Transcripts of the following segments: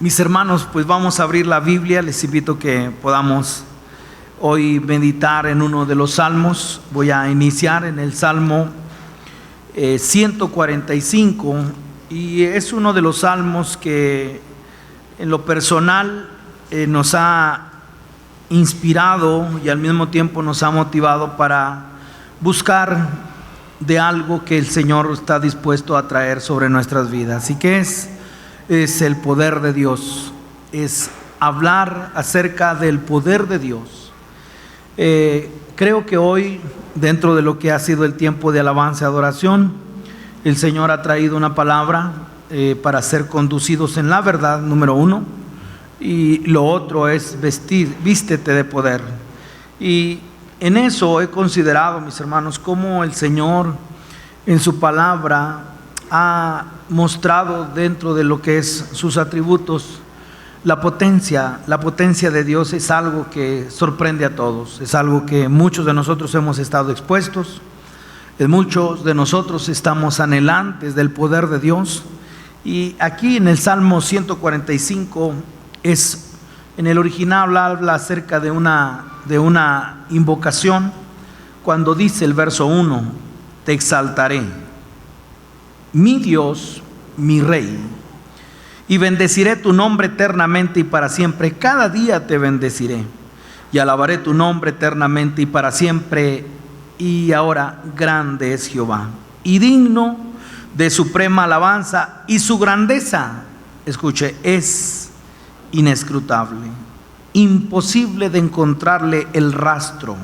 Mis hermanos, pues vamos a abrir la Biblia. Les invito que podamos hoy meditar en uno de los salmos. Voy a iniciar en el Salmo 145 y es uno de los salmos que en lo personal nos ha inspirado y al mismo tiempo nos ha motivado para buscar de algo que el Señor está dispuesto a traer sobre nuestras vidas. ¿Y qué es el poder de Dios? Es hablar acerca del poder de Dios. Creo que hoy, dentro de lo que ha sido el tiempo de alabanza y adoración, el Señor ha traído una palabra para ser conducidos en la verdad, número uno, y lo otro es vístete de poder. Y en eso he considerado, mis hermanos, cómo el Señor en su palabra ha mostrado dentro de lo que es sus atributos la potencia de Dios. Es algo que sorprende a todos, es algo que muchos de nosotros hemos estado expuestos, muchos de nosotros estamos anhelantes del poder de Dios. Y aquí en el Salmo 145 en el original habla acerca de una invocación, cuando dice el verso 1: te exaltaré, mi Dios, mi Rey, y bendeciré tu nombre eternamente y para siempre. Cada día te bendeciré y alabaré tu nombre eternamente y para siempre. Y ahora, grande es Jehová y digno de suprema alabanza, y su grandeza, escuche, es inescrutable, imposible de encontrarle el rastro,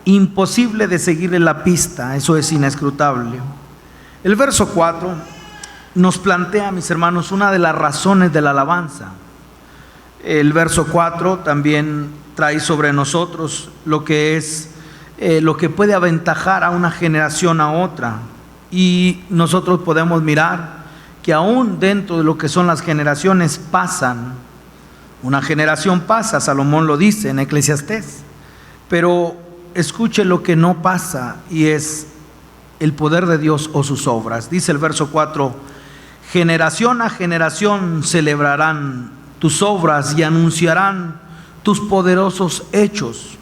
imposible de seguirle la pista. Eso es inescrutable. El verso 4 nos plantea, mis hermanos, una de las razones de la alabanza. El verso 4 también trae sobre nosotros lo que es lo que puede aventajar a una generación a otra. Y nosotros podemos mirar que aún dentro de lo que son las generaciones pasan. Una generación pasa, Salomón lo dice en Eclesiastés, pero escuche lo que no pasa, y es el poder de Dios o sus obras. Dice el verso 4: generación a generación celebrarán tus obras y anunciarán tus poderosos hechos,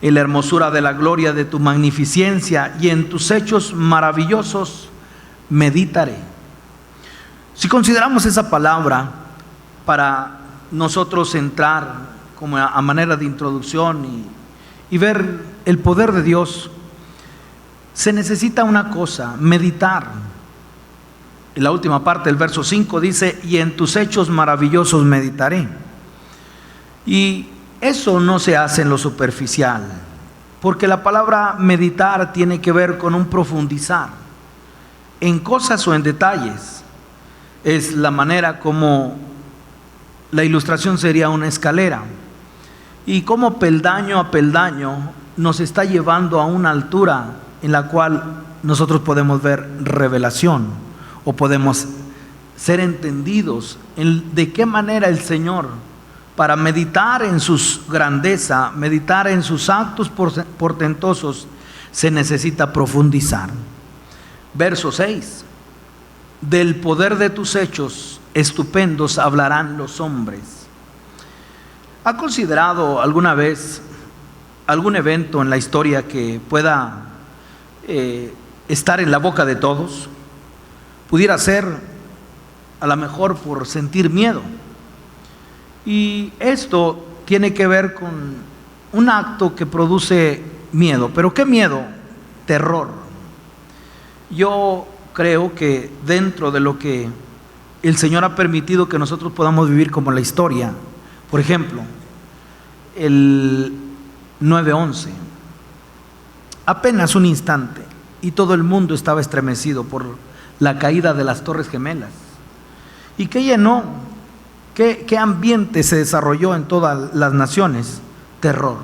en la hermosura de la gloria de tu magnificencia, y en tus hechos maravillosos meditaré. Si consideramos esa palabra para nosotros entrar como a manera de introducción y ver el poder de Dios, se necesita una cosa: meditar. En la última parte del verso 5 dice: y en tus hechos maravillosos meditaré. Y eso no se hace en lo superficial, porque la palabra meditar tiene que ver con un profundizar en cosas o en detalles. Es la manera como la ilustración sería una escalera, y como peldaño a peldaño nos está llevando a una altura en la cual nosotros podemos ver revelación, o podemos ser entendidos de qué manera el Señor, para meditar en su grandeza, meditar en sus actos portentosos, se necesita profundizar. Verso 6: del poder de tus hechos estupendos hablarán los hombres. ¿Ha considerado alguna vez algún evento en la historia que pueda estar en la boca de todos? Pudiera ser a lo mejor por sentir miedo, y esto tiene que ver con un acto que produce miedo. ¿Pero qué miedo? Terror. Yo creo que dentro de lo que el Señor ha permitido que nosotros podamos vivir, como la historia, por ejemplo, el 9/11, apenas un instante y todo el mundo estaba estremecido por la caída de las Torres Gemelas. ¿Y qué llenó? ¿Qué ambiente se desarrolló en todas las naciones? Terror.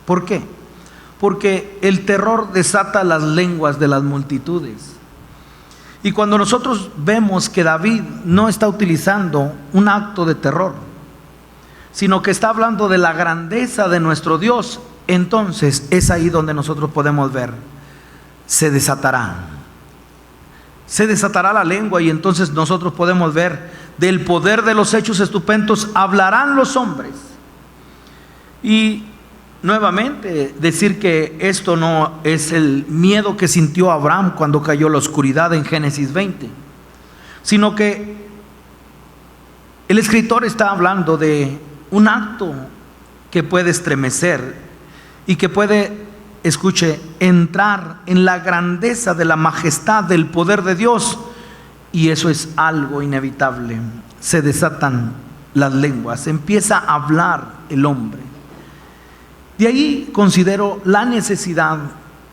¿Por qué? Porque el terror desata las lenguas de las multitudes. Y cuando nosotros vemos que David no está utilizando un acto de terror, sino que está hablando de la grandeza de nuestro Dios, entonces es ahí donde nosotros podemos ver: se desatará Se desatará la lengua y entonces nosotros podemos ver del poder de los hechos estupendos hablarán los hombres. Y nuevamente decir que esto no es el miedo que sintió Abraham cuando cayó la oscuridad en Génesis 20, sino que el escritor está hablando de un acto que puede estremecer y que puede, escuche, entrar en la grandeza de la majestad del poder de Dios, y eso es algo inevitable. Se desatan las lenguas, empieza a hablar el hombre. De ahí considero la necesidad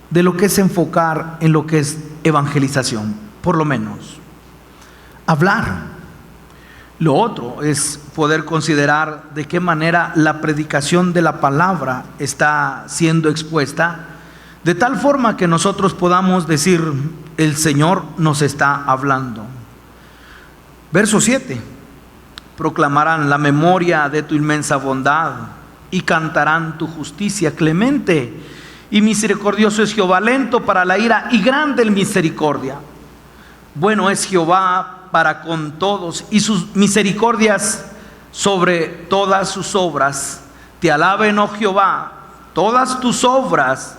de lo que es enfocar en lo que es evangelización, por lo menos hablar. Lo otro es poder considerar de qué manera la predicación de la palabra está siendo expuesta, de tal forma que nosotros podamos decir: el Señor nos está hablando. Verso 7: proclamarán la memoria de tu inmensa bondad y cantarán tu justicia. Clemente y misericordioso es Jehová, lento para la ira y grande en misericordia. Bueno es Jehová para con todos, y sus misericordias sobre todas sus obras. Te alaben, oh Jehová, todas tus obras.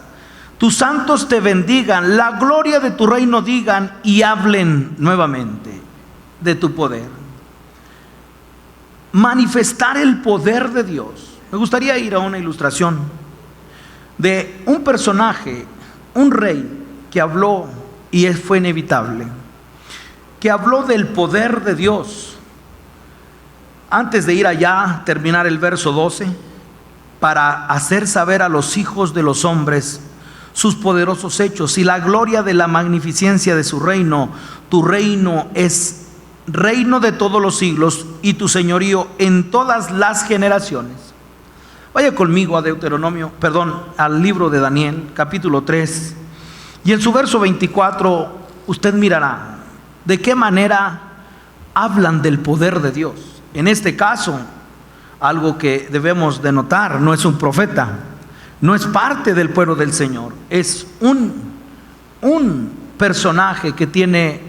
Tus santos te bendigan, la gloria de tu reino digan, y hablen nuevamente de tu poder. Manifestar el poder de Dios. Me gustaría ir a una ilustración de un personaje, un rey que habló, y fue inevitable, que habló del poder de Dios. Antes de ir allá, terminar el verso 12, para hacer saber a los hijos de los hombres sus poderosos hechos y la gloria de la magnificencia de su reino. Tu reino es reino de todos los siglos, y tu señorío en todas las generaciones. Vaya conmigo a al libro de Daniel, capítulo 3, y en su verso 24 usted mirará de qué manera hablan del poder de Dios. En este caso, algo que debemos de notar: no es un profeta, no es parte del pueblo del Señor, es un personaje que tiene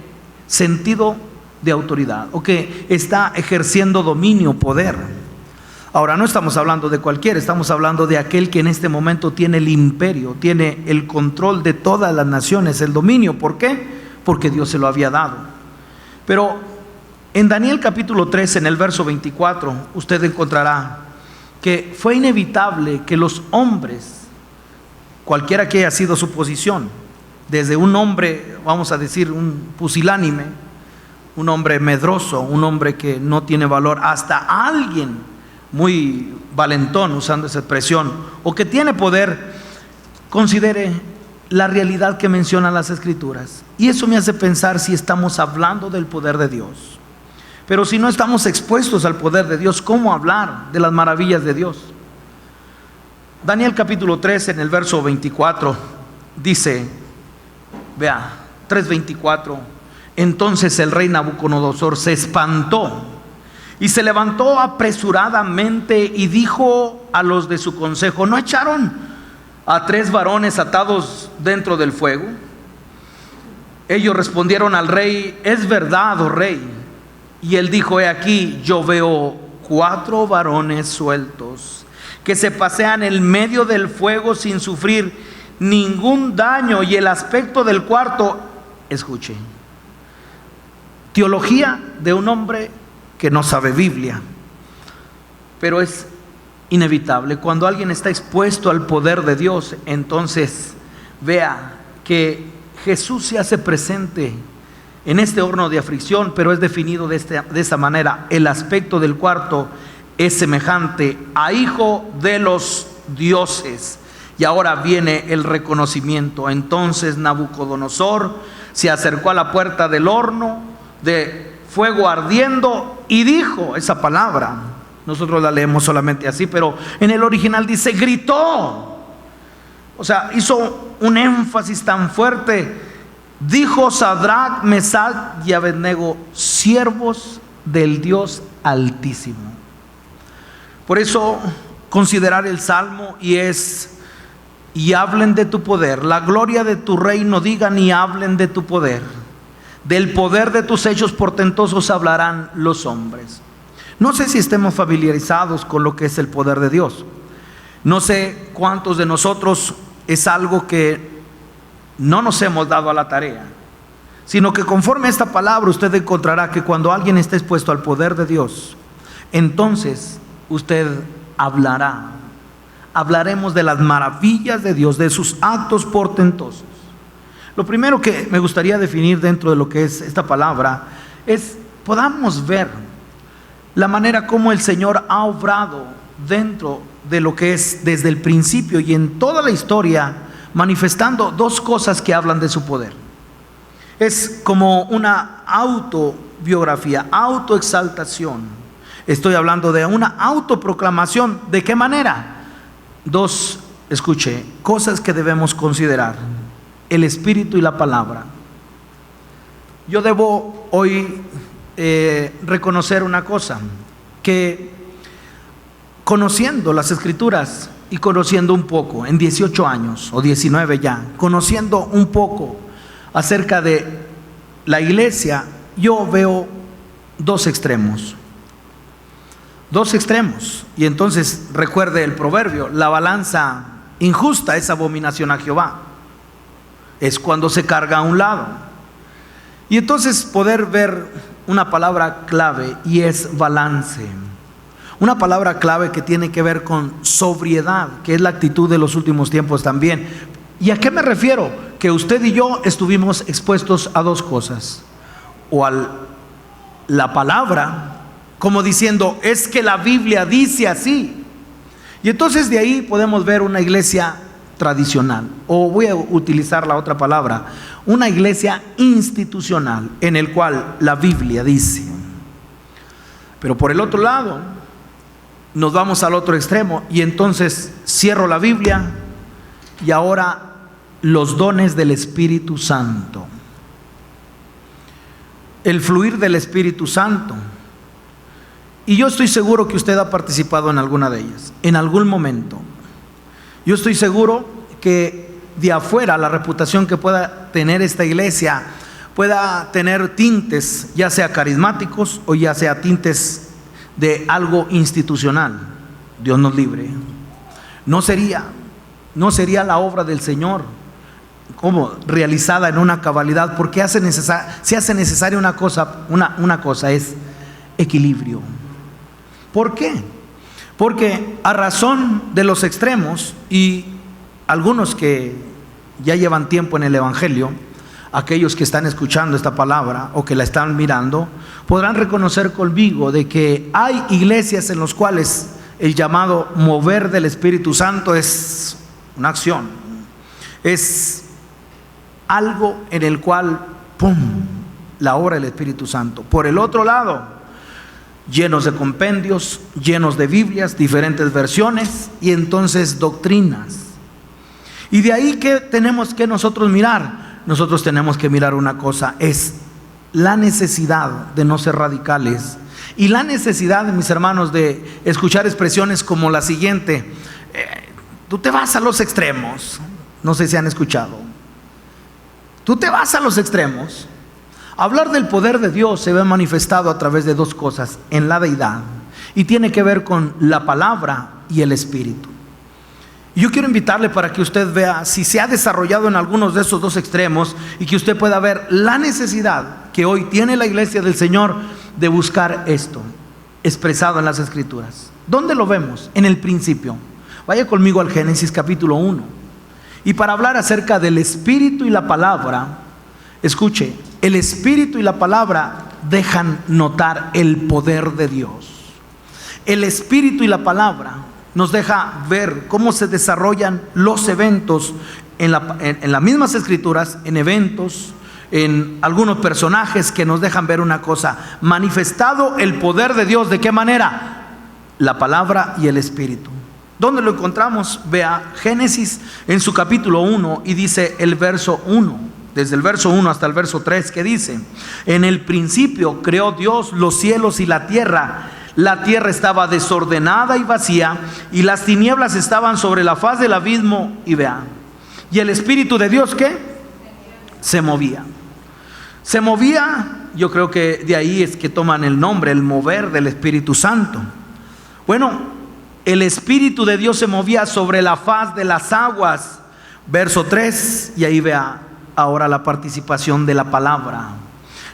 sentido de autoridad, o que está ejerciendo dominio, poder. Ahora, no estamos hablando de cualquiera, estamos hablando de aquel que en este momento tiene el imperio, tiene el control de todas las naciones, el dominio. ¿Por qué? Porque Dios se lo había dado. Pero en Daniel capítulo 3, en el verso 24, usted encontrará que fue inevitable que los hombres, cualquiera que haya sido su posición, desde un hombre, vamos a decir, un pusilánime, un hombre medroso, un hombre que no tiene valor, hasta alguien muy valentón, usando esa expresión, o que tiene poder, considere la realidad que mencionan las Escrituras. Y eso me hace pensar si estamos hablando del poder de Dios. Pero si no estamos expuestos al poder de Dios, ¿cómo hablar de las maravillas de Dios? Daniel capítulo 3, en el verso 24, dice, vea, 3:24: entonces el rey Nabucodonosor se espantó y se levantó apresuradamente y dijo a los de su consejo: ¿no echaron a 3 varones atados dentro del fuego? Ellos respondieron al rey: es verdad, oh rey. Y él dijo: he aquí, yo veo 4 varones sueltos que se pasean en medio del fuego sin sufrir ningún daño, y el aspecto del cuarto, escuche, teología de un hombre que no sabe Biblia, pero es inevitable. Cuando alguien está expuesto al poder de Dios, entonces vea que Jesús se hace presente en este horno de aflicción, pero es definido de esta manera: el aspecto del cuarto es semejante a hijo de los dioses. Y ahora viene el reconocimiento. Entonces Nabucodonosor se acercó a la puerta del horno de fuego ardiendo y dijo esa palabra. Nosotros la leemos solamente así, pero en el original dice gritó. O sea, hizo un énfasis tan fuerte. Dijo: Sadrach, Mesach y Abednego, siervos del Dios Altísimo. Por eso considerar el salmo y hablen de tu poder, la gloria de tu reino digan y hablen de tu poder. Del poder de tus hechos portentosos hablarán los hombres. No sé si estemos familiarizados con lo que es el poder de Dios. No sé cuántos de nosotros es algo que no nos hemos dado a la tarea, sino que conforme a esta palabra usted encontrará que cuando alguien está expuesto al poder de Dios, entonces usted hablará. Hablaremos de las maravillas de Dios, de sus actos portentosos. Lo primero que me gustaría definir dentro de lo que es esta palabra es podamos ver la manera como el Señor ha obrado dentro de lo que es desde el principio y en toda la historia, manifestando dos cosas que hablan de su poder. Es como una autobiografía, autoexaltación. Estoy hablando de una autoproclamación. ¿De qué manera? Dos, escuche, cosas que debemos considerar: el Espíritu y la palabra. Yo debo hoy reconocer una cosa, que conociendo las Escrituras y conociendo un poco, en 18 años o 19 ya, conociendo un poco acerca de la iglesia, yo veo dos extremos. Dos extremos. Y entonces recuerde el proverbio: la balanza injusta es abominación a Jehová. Es cuando se carga a un lado. Y entonces poder ver una palabra clave, y es balance. Una palabra clave que tiene que ver con sobriedad, que es la actitud de los últimos tiempos también. ¿Y a qué me refiero? Que usted y yo estuvimos expuestos a dos cosas: o a la palabra, como diciendo, es que la Biblia dice así. Y entonces de ahí podemos ver una iglesia tradicional, o voy a utilizar la otra palabra, una iglesia institucional, en el cual la Biblia dice. Pero por el otro lado, nos vamos al otro extremo, y entonces cierro la Biblia, y ahora los dones del Espíritu Santo, el fluir del Espíritu Santo. Y yo estoy seguro que usted ha participado en alguna de ellas, en algún momento. Yo estoy seguro que de afuera la reputación que pueda tener esta iglesia pueda tener tintes, ya sea carismáticos o ya sea tintes de algo institucional. Dios nos libre. No sería la obra del Señor como realizada en una cabalidad, porque se hace necesaria una cosa es equilibrio. ¿Por qué? Porque a razón de los extremos, y algunos que ya llevan tiempo en el Evangelio, aquellos que están escuchando esta palabra o que la están mirando, podrán reconocer conmigo de que hay iglesias en las cuales el llamado mover del Espíritu Santo es una acción, es algo en el cual, ¡pum!, la obra del Espíritu Santo. Por el otro lado, llenos de compendios, llenos de Biblias, diferentes versiones, y entonces doctrinas. Y de ahí que tenemos que nosotros mirar. Nosotros tenemos que mirar una cosa, es la necesidad de no ser radicales, y la necesidad, mis hermanos, de escuchar expresiones como la siguiente: tú te vas a los extremos. No sé si han escuchado. Tú te vas a los extremos. Hablar del poder de Dios se ve manifestado a través de dos cosas en la deidad, y tiene que ver con la palabra y el Espíritu. Y yo quiero invitarle para que usted vea si se ha desarrollado en algunos de esos dos extremos, y que usted pueda ver la necesidad que hoy tiene la iglesia del Señor de buscar esto expresado en las Escrituras. ¿Dónde lo vemos? En el principio. Vaya conmigo al Génesis capítulo 1. Y para hablar acerca del Espíritu y la palabra, escuche, el Espíritu y la palabra dejan notar el poder de Dios. El Espíritu y la palabra nos deja ver cómo se desarrollan los eventos en las mismas Escrituras, en eventos, en algunos personajes que nos dejan ver una cosa: manifestado el poder de Dios. ¿De qué manera? La palabra y el Espíritu. ¿Dónde lo encontramos? Vea Génesis en su capítulo 1, y dice el verso 1. Desde el verso 1 hasta el verso 3, que dice: en el principio creó Dios los cielos y la tierra. La tierra estaba desordenada y vacía, y las tinieblas estaban sobre la faz del abismo. Y vean, y el Espíritu de Dios, ¿qué? Se movía. Se movía, yo creo que de ahí es que toman el nombre, el mover del Espíritu Santo. Bueno, el Espíritu de Dios se movía sobre la faz de las aguas. Verso 3, y ahí vea ahora la participación de la palabra,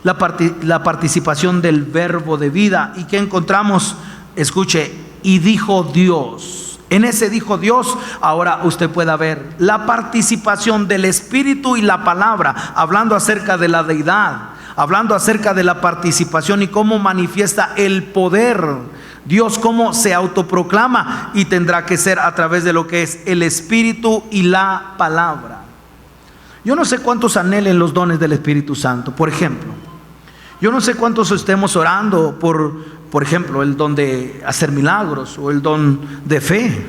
la participación del verbo de vida. ¿Y qué encontramos? Escuche, y dijo Dios. En ese dijo Dios, ahora usted pueda ver la participación del Espíritu y la palabra, hablando acerca de la deidad, hablando acerca de la participación y cómo manifiesta el poder. Dios cómo se autoproclama, y tendrá que ser a través de lo que es el Espíritu y la palabra. Yo no sé cuántos anhelen los dones del Espíritu Santo. Por ejemplo, yo no sé cuántos estemos orando por ejemplo, el don de hacer milagros o el don de fe,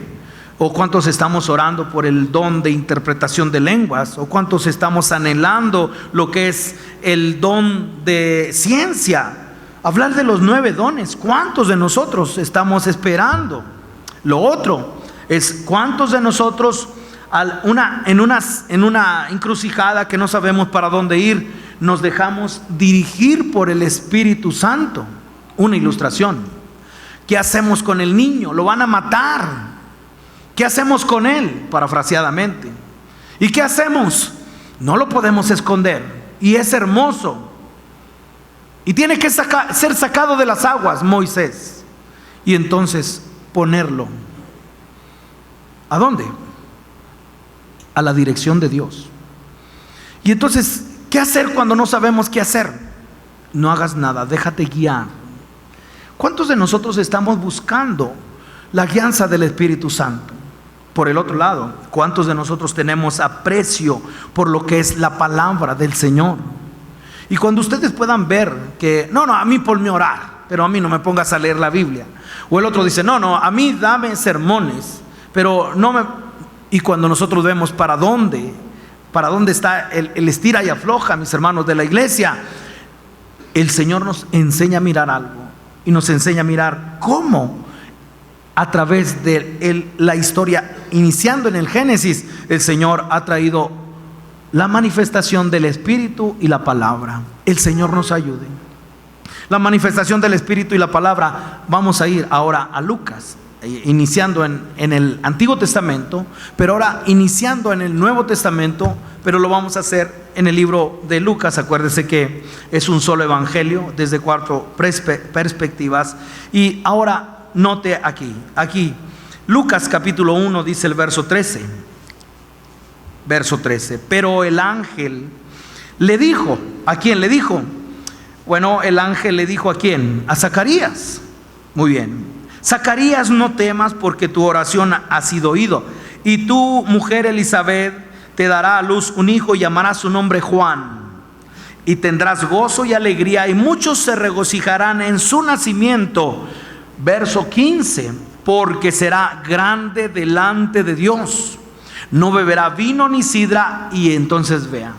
o cuántos estamos orando por el don de interpretación de lenguas, o cuántos estamos anhelando lo que es el don de ciencia. Hablar de los 9 dones, ¿cuántos de nosotros estamos esperando? Lo otro es cuántos de nosotros en una encrucijada que no sabemos para dónde ir, nos dejamos dirigir por el Espíritu Santo. Una ilustración: ¿qué hacemos con el niño? Lo van a matar. ¿Qué hacemos con él? Parafraseadamente. ¿Y qué hacemos? No lo podemos esconder, y es hermoso, y tiene que ser sacado de las aguas, Moisés, y entonces ponerlo ¿a dónde? A la dirección de Dios. Y entonces, ¿qué hacer cuando no sabemos qué hacer? No hagas nada, déjate guiar. ¿Cuántos de nosotros estamos buscando la guianza del Espíritu Santo? Por el otro lado, ¿cuántos de nosotros tenemos aprecio por lo que es la palabra del Señor? Y cuando ustedes puedan ver que, no, a mí ponme a orar, pero a mí no me pongas a leer la Biblia. O el otro dice, no, a mí dame sermones, pero no me... Y cuando nosotros vemos para dónde está el estira y afloja, mis hermanos de la iglesia, el Señor nos enseña a mirar algo. Y nos enseña a mirar cómo a través de la historia, iniciando en el Génesis, el Señor ha traído la manifestación del Espíritu y la palabra. El Señor nos ayude. La manifestación del Espíritu y la palabra. Vamos a ir ahora a Lucas, iniciando en el Antiguo Testamento, pero ahora iniciando en el Nuevo Testamento, pero lo vamos a hacer en el libro de Lucas. Acuérdese que es un solo evangelio desde 4 perspectivas. Y ahora note aquí, Lucas capítulo 1 dice el verso 13. Pero el ángel le dijo, ¿a quién le dijo? Bueno, el ángel le dijo, ¿a quién? A Zacarías. Muy bien. Zacarías, no temas, porque tu oración ha sido oído, y tu mujer Elizabeth te dará a luz un hijo y llamará su nombre Juan. Y tendrás gozo y alegría, y muchos se regocijarán en su nacimiento. Verso 15, porque será grande delante de Dios. No beberá vino ni sidra, y entonces vea,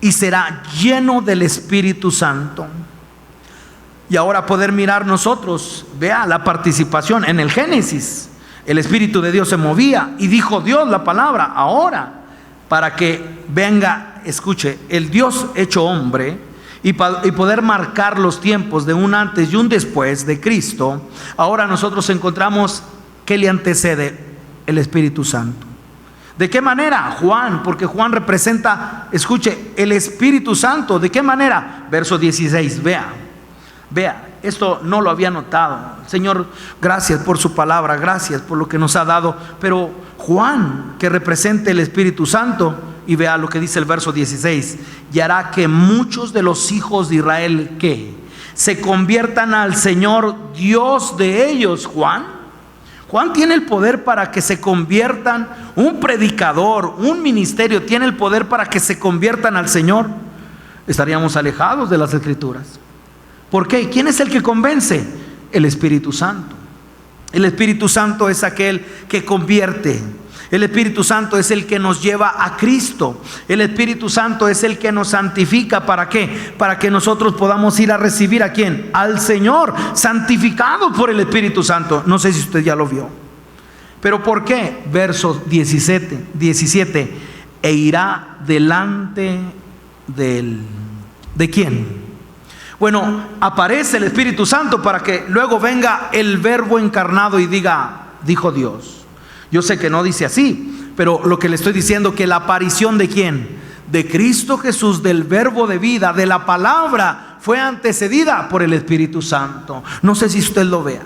y será lleno del Espíritu Santo. Y ahora poder mirar nosotros, vea la participación en el Génesis. El Espíritu de Dios se movía y dijo Dios la palabra. Ahora, para que venga, escuche, el Dios hecho hombre y poder marcar los tiempos de un antes y un después de Cristo, ahora nosotros encontramos que le antecede el Espíritu Santo. ¿De qué manera? Juan, porque Juan representa, escuche, el Espíritu Santo. ¿De qué manera? Verso 16, vea, esto no lo había notado. Señor, gracias por su palabra, gracias por lo que nos ha dado. Pero Juan, que representa el Espíritu Santo, y vea lo que dice el verso 16: y hará que muchos de los hijos de Israel que se conviertan al Señor Dios de ellos. Juan tiene el poder para que se conviertan. Un predicador, un ministerio tiene el poder para que se conviertan al Señor. Estaríamos alejados de las Escrituras. ¿Por qué? ¿Quién es el que convence? El Espíritu Santo. El Espíritu Santo es aquel que convierte. El Espíritu Santo es el que nos lleva a Cristo. El Espíritu Santo es el que nos santifica. ¿Para qué? Para que nosotros podamos ir a recibir ¿a quién? Al Señor, santificado por el Espíritu Santo. No sé si usted ya lo vio. ¿Pero por qué? Verso 17. E irá delante ¿de quién? Bueno, aparece el Espíritu Santo para que luego venga el Verbo encarnado y diga, dijo Dios. Yo sé que no dice así, pero lo que le estoy diciendo, que la aparición ¿de quién? De Cristo Jesús, del Verbo de vida, de la palabra, fue antecedida por el Espíritu Santo. No sé si usted lo vea.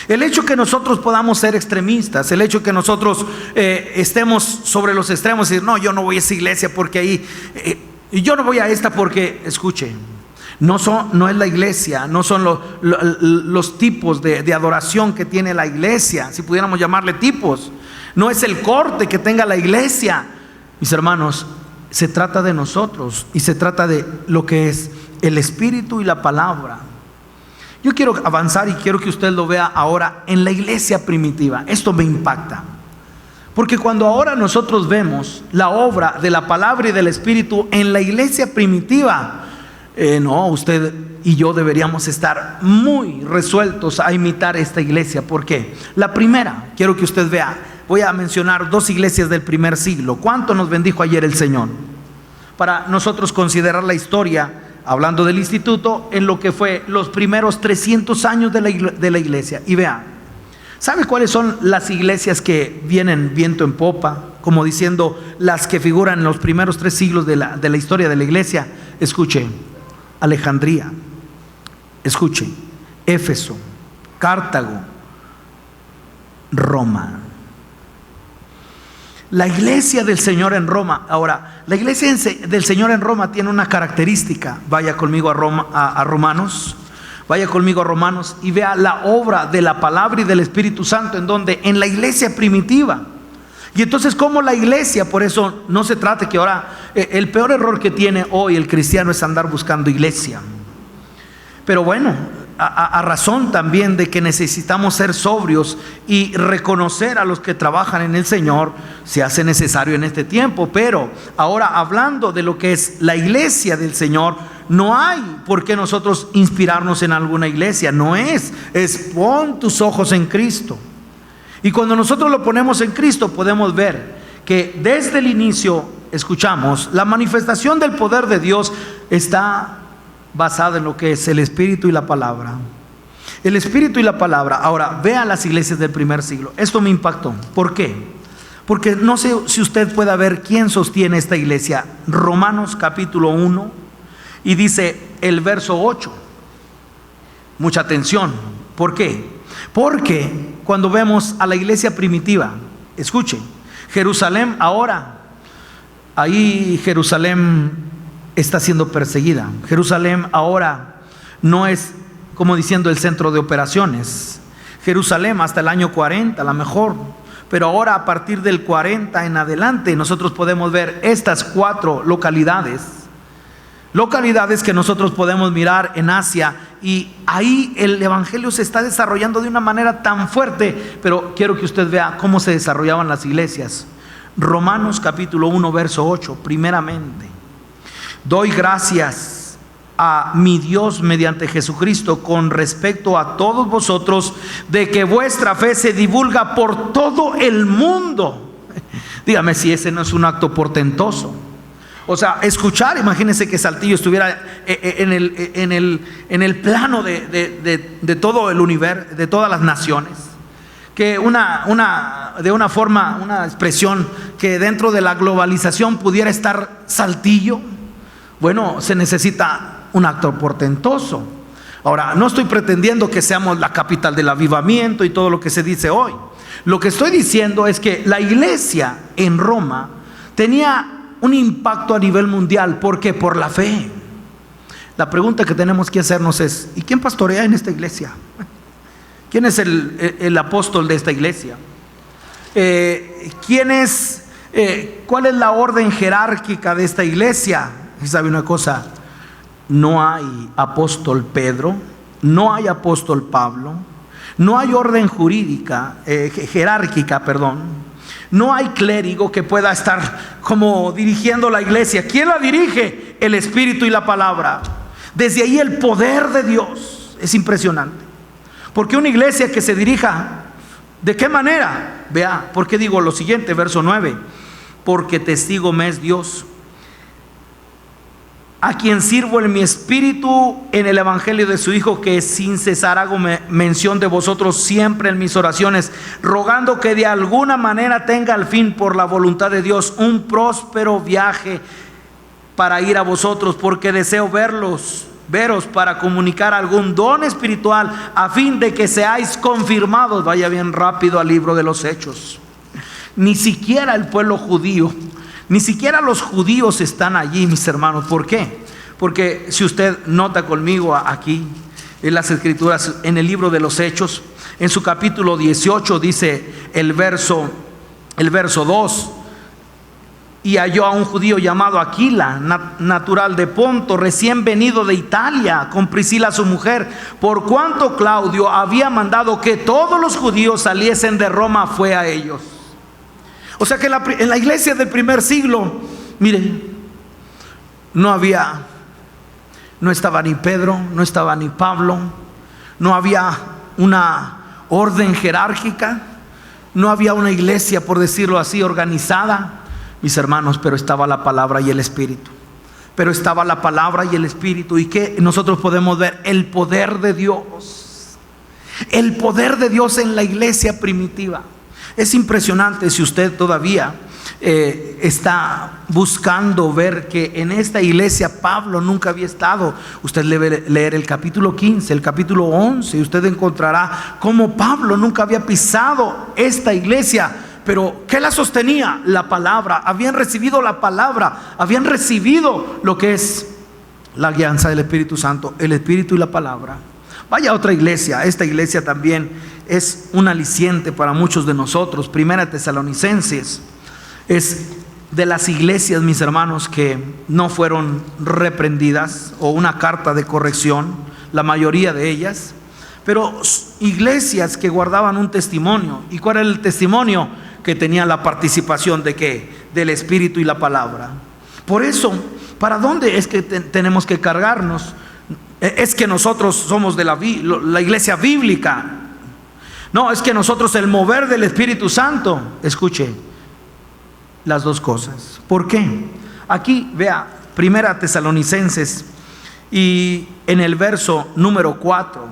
El hecho que nosotros podamos ser extremistas, el hecho que nosotros estemos sobre los extremos y decir, no, yo no voy a esa iglesia porque ahí, y yo no voy a esta porque, escuche, no es la iglesia, no son los tipos de adoración que tiene la iglesia, si pudiéramos llamarle tipos. No es el corte que tenga la iglesia. Mis hermanos, se trata de nosotros y se trata de lo que es el Espíritu y la palabra. Yo quiero avanzar y quiero que usted lo vea ahora en la iglesia primitiva. Esto me impacta, porque cuando ahora nosotros vemos la obra de la palabra y del Espíritu en la iglesia primitiva, no, usted y yo deberíamos estar muy resueltos a imitar esta iglesia. ¿Por qué? La primera, quiero que usted vea, voy a mencionar 2 iglesias del primer siglo. ¿Cuánto nos bendijo ayer el Señor? Para nosotros considerar la historia, hablando del instituto, en lo que fue los primeros 300 años de la iglesia. Y vea, ¿sabe cuáles son las iglesias que vienen viento en popa? Como diciendo, las que figuran en los primeros 3 siglos de la historia de la iglesia. Escuche, Alejandría, escuche, Éfeso, Cartago, Roma. La iglesia del Señor en Roma. Ahora, la iglesia del Señor en Roma tiene una característica. Vaya conmigo a Romanos. Vaya conmigo a Romanos y vea la obra de la palabra y del Espíritu Santo en donde, en la iglesia primitiva. Y entonces, como la iglesia, por eso no se trata que ahora, el peor error que tiene hoy el cristiano es andar buscando iglesia. Pero bueno, a razón también de que necesitamos ser sobrios y reconocer a los que trabajan en el Señor, se hace necesario en este tiempo. Pero ahora, hablando de lo que es la iglesia del Señor, no hay por qué nosotros inspirarnos en alguna iglesia. No es pon tus ojos en Cristo. Y cuando nosotros lo ponemos en Cristo, podemos ver que desde el inicio, escuchamos, la manifestación del poder de Dios está basada en lo que es el Espíritu y la palabra. El Espíritu y la palabra. Ahora, vea las iglesias del primer siglo. Esto me impactó. ¿Por qué? Porque no sé si usted pueda ver quién sostiene esta iglesia. Romanos capítulo 1 y dice el verso 8. Mucha atención. ¿Por qué? Porque cuando vemos a la iglesia primitiva, escuche, Jerusalén ahora, ahí Jerusalén está siendo perseguida. Jerusalén ahora no es, como diciendo, el centro de operaciones. Jerusalén hasta el año 40 a lo mejor, pero ahora a partir del 40 en adelante nosotros podemos ver estas 4 localidades que nosotros podemos mirar en Asia, y ahí el evangelio se está desarrollando de una manera tan fuerte. Pero quiero que usted vea cómo se desarrollaban las iglesias. Romanos capítulo 1 verso 8. Primeramente, doy gracias a mi Dios mediante Jesucristo con respecto a todos vosotros, de que vuestra fe se divulga por todo el mundo. Dígame si ese no es un acto portentoso. O sea, escuchar, imagínense que Saltillo estuviera en el plano de todo el universo, de todas las naciones. Que de una forma, una expresión, que dentro de la globalización pudiera estar Saltillo. Bueno, se necesita un acto portentoso. Ahora, no estoy pretendiendo que seamos la capital del avivamiento y todo lo que se dice hoy. Lo que estoy diciendo es que la iglesia en Roma tenía un impacto a nivel mundial. ¿Por qué? Por la fe. La pregunta que tenemos que hacernos es: ¿y quién pastorea en esta iglesia? ¿Quién es el apóstol de esta iglesia? ¿Quién es? ¿Cuál es la orden jerárquica de esta iglesia? ¿Y sabe una cosa? No hay apóstol Pedro, no hay apóstol Pablo, no hay orden jerárquica, no hay clérigo que pueda estar como dirigiendo la iglesia. ¿Quién la dirige? El Espíritu y la palabra. Desde ahí el poder de Dios es impresionante. Porque una iglesia que se dirija, ¿de qué manera? Vea, porque digo lo siguiente, verso 9: porque testigo me es Dios, a quien sirvo en mi espíritu en el evangelio de su Hijo, que sin cesar hago mención de vosotros siempre en mis oraciones, rogando que de alguna manera tenga al fin, por la voluntad de Dios, un próspero viaje para ir a vosotros, porque deseo veros para comunicar algún don espiritual, a fin de que seáis confirmados. Vaya bien rápido al libro de los Hechos. Ni siquiera el pueblo judío, ni siquiera los judíos están allí, mis hermanos. ¿Por qué? Porque si usted nota conmigo aquí en las escrituras, en el libro de los Hechos, en su capítulo 18 dice el verso 2: y halló a un judío llamado Aquila, natural de Ponto, recién venido de Italia, con Priscila su mujer, por cuanto Claudio había mandado que todos los judíos saliesen de Roma, fue a ellos. O sea que en la iglesia del primer siglo, miren, no estaba ni Pedro, no estaba ni Pablo, no había una orden jerárquica, no había una iglesia, por decirlo así, organizada, mis hermanos, pero estaba la palabra y el Espíritu. Pero estaba la palabra y el Espíritu. ¿Y qué nosotros podemos ver? El poder de Dios. El poder de Dios en la iglesia primitiva. Es impresionante. Si usted todavía está buscando ver que en esta iglesia Pablo nunca había estado, usted debe leer el capítulo 15, el capítulo 11, y usted encontrará cómo Pablo nunca había pisado esta iglesia. Pero ¿qué la sostenía? La palabra. Habían recibido la palabra, habían recibido lo que es la guianza del Espíritu Santo, el Espíritu y la palabra. Vaya a otra iglesia. Esta iglesia también es un aliciente para muchos de nosotros. Primera Tesalonicenses es de las iglesias, mis hermanos, que no fueron reprendidas o una carta de corrección, la mayoría de ellas, pero iglesias que guardaban un testimonio. ¿Y cuál era el testimonio? Que tenía la participación de ¿qué? Del Espíritu y la palabra. Por eso, ¿para dónde es que tenemos que cargarnos? Es que nosotros somos de la iglesia bíblica. No, es que nosotros el mover del Espíritu Santo. Escuche, las dos cosas. ¿Por qué? Aquí vea, Primera Tesalonicenses, y en el verso número 4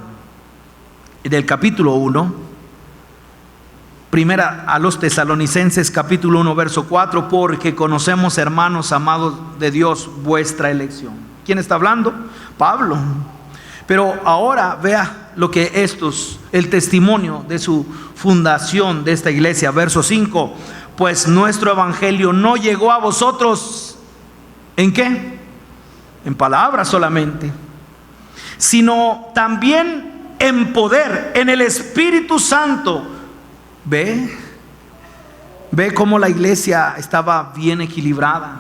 del capítulo 1, Primera a los Tesalonicenses capítulo 1 verso 4: porque conocemos, hermanos amados de Dios, vuestra elección. ¿Quién está hablando? Pablo. Pero ahora vea lo que el testimonio de su fundación de esta iglesia, verso 5: pues nuestro evangelio no llegó a vosotros, ¿en qué? En palabras solamente, sino también en poder, en el Espíritu Santo. Ve cómo la iglesia estaba bien equilibrada.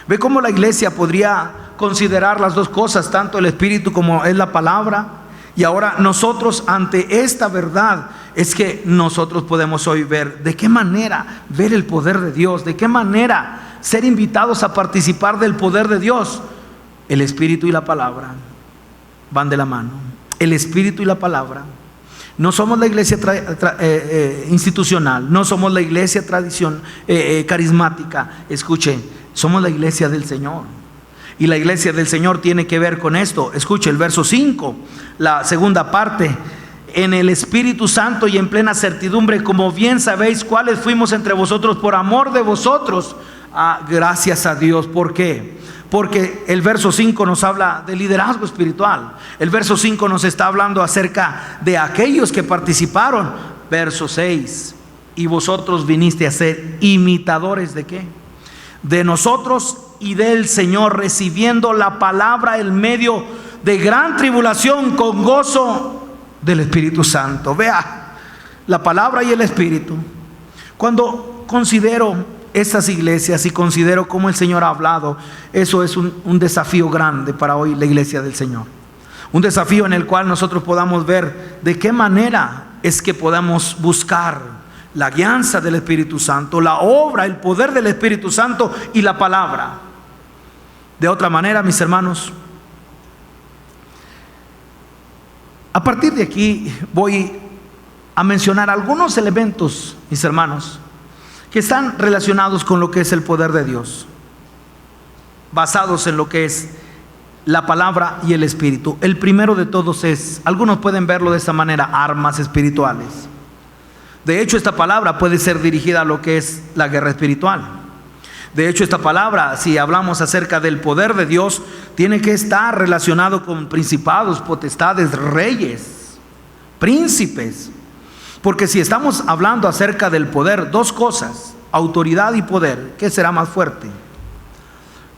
Ve cómo la iglesia podría considerar las dos cosas, tanto el Espíritu como es la palabra. Y ahora nosotros, ante esta verdad, es que nosotros podemos hoy ver de qué manera ver el poder de Dios, de qué manera ser invitados a participar del poder de Dios. El Espíritu y la palabra van de la mano. El Espíritu y la palabra. No somos la iglesia institucional, no somos la iglesia carismática. Escuche, somos la iglesia del Señor. Y la iglesia del Señor tiene que ver con esto. Escuche el verso 5, la segunda parte: en el Espíritu Santo y en plena certidumbre, como bien sabéis cuáles fuimos entre vosotros por amor de vosotros. Gracias a Dios. ¿Por qué? Porque el verso 5 nos habla de liderazgo espiritual. El verso 5 nos está hablando acerca de aquellos que participaron. Verso 6: y vosotros viniste a ser imitadores ¿de qué? De nosotros y del Señor, recibiendo la palabra en medio de gran tribulación, con gozo del Espíritu Santo. Vea, la palabra y el Espíritu. Cuando considero estas iglesias y considero cómo el Señor ha hablado, eso es un desafío grande para hoy la iglesia del Señor. Un desafío en el cual nosotros podamos ver de qué manera es que podamos buscar la guianza del Espíritu Santo, la obra, el poder del Espíritu Santo y la palabra. De otra manera, mis hermanos, a partir de aquí voy a mencionar algunos elementos, mis hermanos, que están relacionados con lo que es el poder de Dios, basados en lo que es la palabra y el espíritu. El primero de todos es, algunos pueden verlo de esta manera, armas espirituales. De hecho, esta palabra puede ser dirigida a lo que es la guerra espiritual. De hecho, esta palabra, si hablamos acerca del poder de Dios, tiene que estar relacionado con principados, potestades, reyes, príncipes. Porque si estamos hablando acerca del poder, dos cosas, autoridad y poder, ¿qué será más fuerte?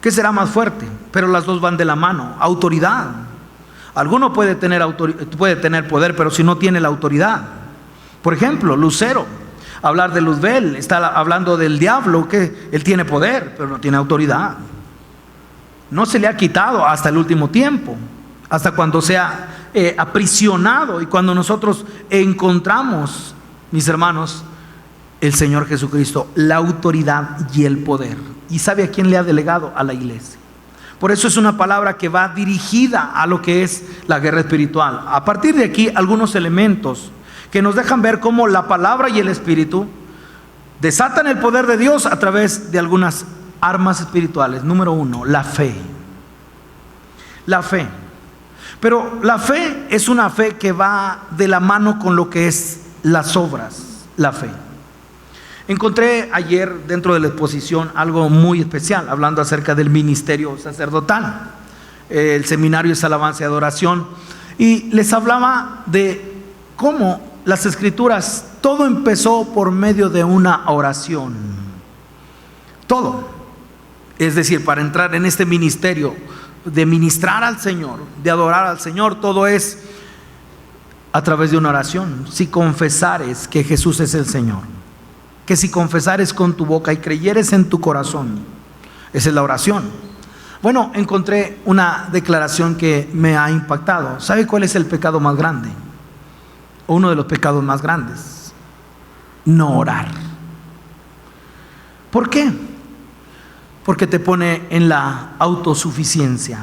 ¿Qué será más fuerte? Pero las dos van de la mano. Autoridad. Alguno puede tener poder, pero si no tiene la autoridad. Por ejemplo, Lucero. Hablar de Luzbel, está hablando del diablo, que él tiene poder, pero no tiene autoridad. No se le ha quitado hasta el último tiempo, hasta cuando sea aprisionado y cuando nosotros encontramos, mis hermanos, el Señor Jesucristo, la autoridad y el poder. ¿Y sabe a quién le ha delegado? A la iglesia. Por eso es una palabra que va dirigida a lo que es la guerra espiritual. A partir de aquí, algunos elementos que nos dejan ver cómo la palabra y el espíritu desatan el poder de Dios a través de algunas armas espirituales. Número uno, la fe. La fe. Pero la fe es una fe que va de la mano con lo que es las obras, la fe. Encontré ayer dentro de la exposición algo muy especial, hablando acerca del ministerio sacerdotal. El seminario es alabanza y adoración. Y les hablaba de cómo las escrituras, todo empezó por medio de una oración. Todo. Es decir, para entrar en este ministerio de ministrar al Señor, de adorar al Señor, todo es a través de una oración. Si confesares que Jesús es el Señor, que si confesares con tu boca y creyeres en tu corazón, esa es la oración. Bueno, encontré una declaración que me ha impactado. ¿Sabe cuál es el pecado más grande? Uno de los pecados más grandes: no orar. ¿Por qué? Porque te pone en la autosuficiencia.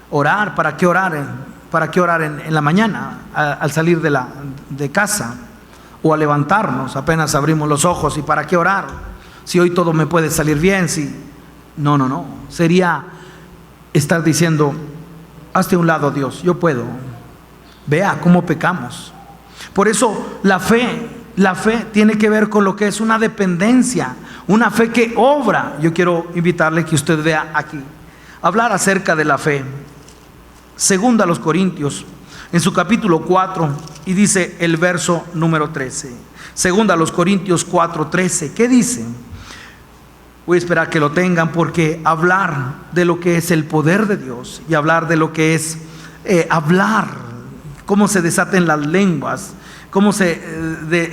Orar, ¿para qué orar? ¿Para qué orar en la mañana al salir de casa? O al levantarnos, apenas abrimos los ojos. ¿Y para qué orar? Si hoy todo me puede salir bien. Si no. Sería estar diciendo: hazte a un lado, Dios, yo puedo. Vea cómo pecamos. Por eso la fe tiene que ver con lo que es una dependencia, una fe que obra. Yo quiero invitarle que usted vea aquí, hablar acerca de la fe. Segunda a los Corintios, en su capítulo 4, y dice el verso número 13. Segunda a los Corintios 4:13. ¿Qué dice? Voy a esperar que lo tengan, porque hablar de lo que es el poder de Dios y hablar de lo que es hablar, cómo se desaten las lenguas, cómo se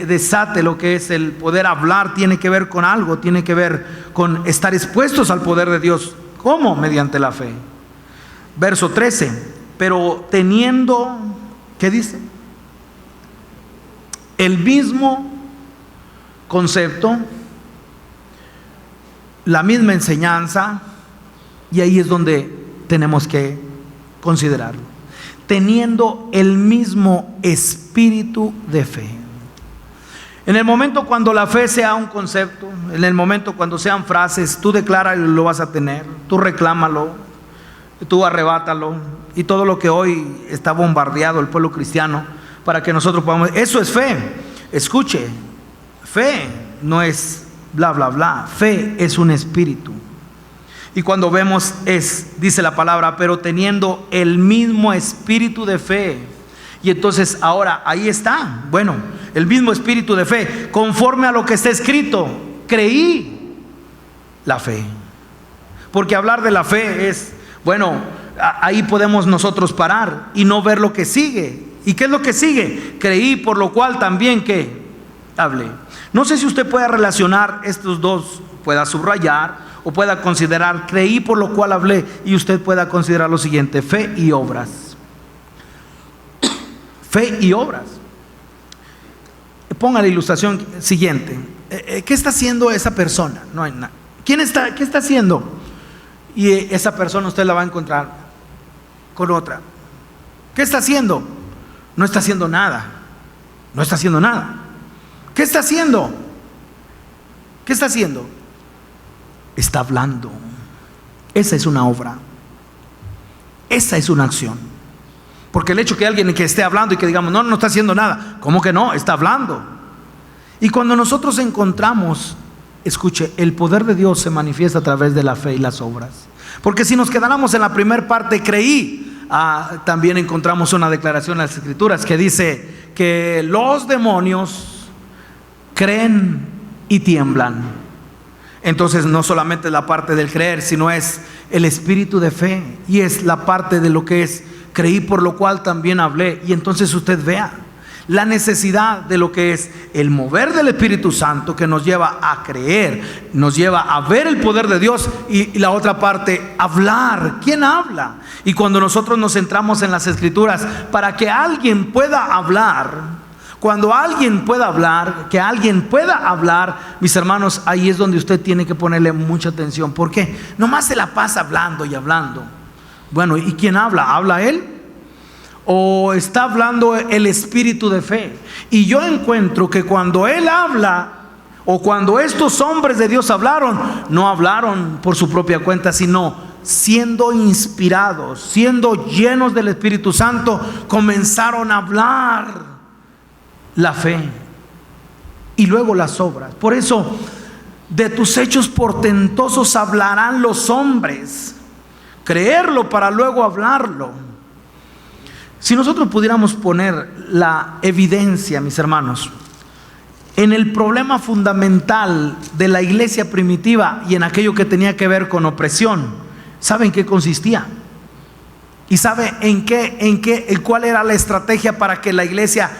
desate lo que es el poder hablar, tiene que ver con algo, tiene que ver con estar expuestos al poder de Dios. ¿Cómo? Mediante la fe. Verso 13. Pero teniendo, ¿qué dice? El mismo concepto, la misma enseñanza, y ahí es donde tenemos que considerarlo. Teniendo el mismo espíritu de fe. En el momento cuando la fe sea un concepto, en el momento cuando sean frases, tú decláralo y lo vas a tener, tú reclámalo, tú arrebátalo, y todo lo que hoy está bombardeado el pueblo cristiano para que nosotros podamos, eso es fe. Escuche, fe no es bla bla bla, fe es un espíritu. Y cuando vemos dice la palabra, pero teniendo el mismo espíritu de fe. Y entonces ahora ahí está, bueno, el mismo espíritu de fe, conforme a lo que está escrito, creí la fe. Porque hablar de la fe es, bueno, ahí podemos nosotros parar y no ver lo que sigue. ¿Y qué es lo que sigue? Creí, por lo cual también que hablé. No sé si usted pueda relacionar estos dos, pueda subrayar o pueda considerar: creí, por lo cual hablé. Y usted pueda considerar lo siguiente: fe y obras. Fe y obras. Ponga la ilustración siguiente. ¿Qué está haciendo esa persona? No hay nada. ¿Qué está haciendo? Y esa persona usted la va a encontrar con otra. ¿Qué está haciendo? No está haciendo nada. No está haciendo nada. ¿Qué está haciendo? ¿Qué está haciendo? Está hablando. Esa es una obra. Esa es una acción. Porque el hecho que alguien que esté hablando y que digamos, no está haciendo nada, ¿cómo que no? Está hablando. Y cuando nosotros encontramos, escuche, el poder de Dios se manifiesta a través de la fe y las obras. Porque si nos quedáramos en la primera parte, creí, también encontramos una declaración en las Escrituras que dice que los demonios creen y tiemblan. Entonces no solamente es la parte del creer, sino es el espíritu de fe, y es la parte de lo que es creí, por lo cual también hablé. Y entonces usted vea la necesidad de lo que es el mover del Espíritu Santo, que nos lleva a creer, nos lleva a ver el poder de Dios, y la otra parte, hablar. ¿Quién habla? Y cuando nosotros nos centramos en las Escrituras, para que alguien pueda hablar, cuando alguien pueda hablar, que alguien pueda hablar, mis hermanos, ahí es donde usted tiene que ponerle mucha atención. ¿Por qué? Nomás se la pasa hablando y hablando. Bueno, ¿y quién habla? ¿Habla él? ¿O está hablando el espíritu de fe? Y yo encuentro que cuando él habla, o cuando estos hombres de Dios hablaron, no hablaron por su propia cuenta, sino siendo inspirados, siendo llenos del Espíritu Santo, comenzaron a hablar la fe y luego las obras. Por eso, de tus hechos portentosos hablarán los hombres. Creerlo para luego hablarlo. Si nosotros pudiéramos poner la evidencia, mis hermanos, en el problema fundamental de la iglesia primitiva y en aquello que tenía que ver con opresión, ¿sabe en qué consistía? ¿Y sabe cuál era la estrategia para que la iglesia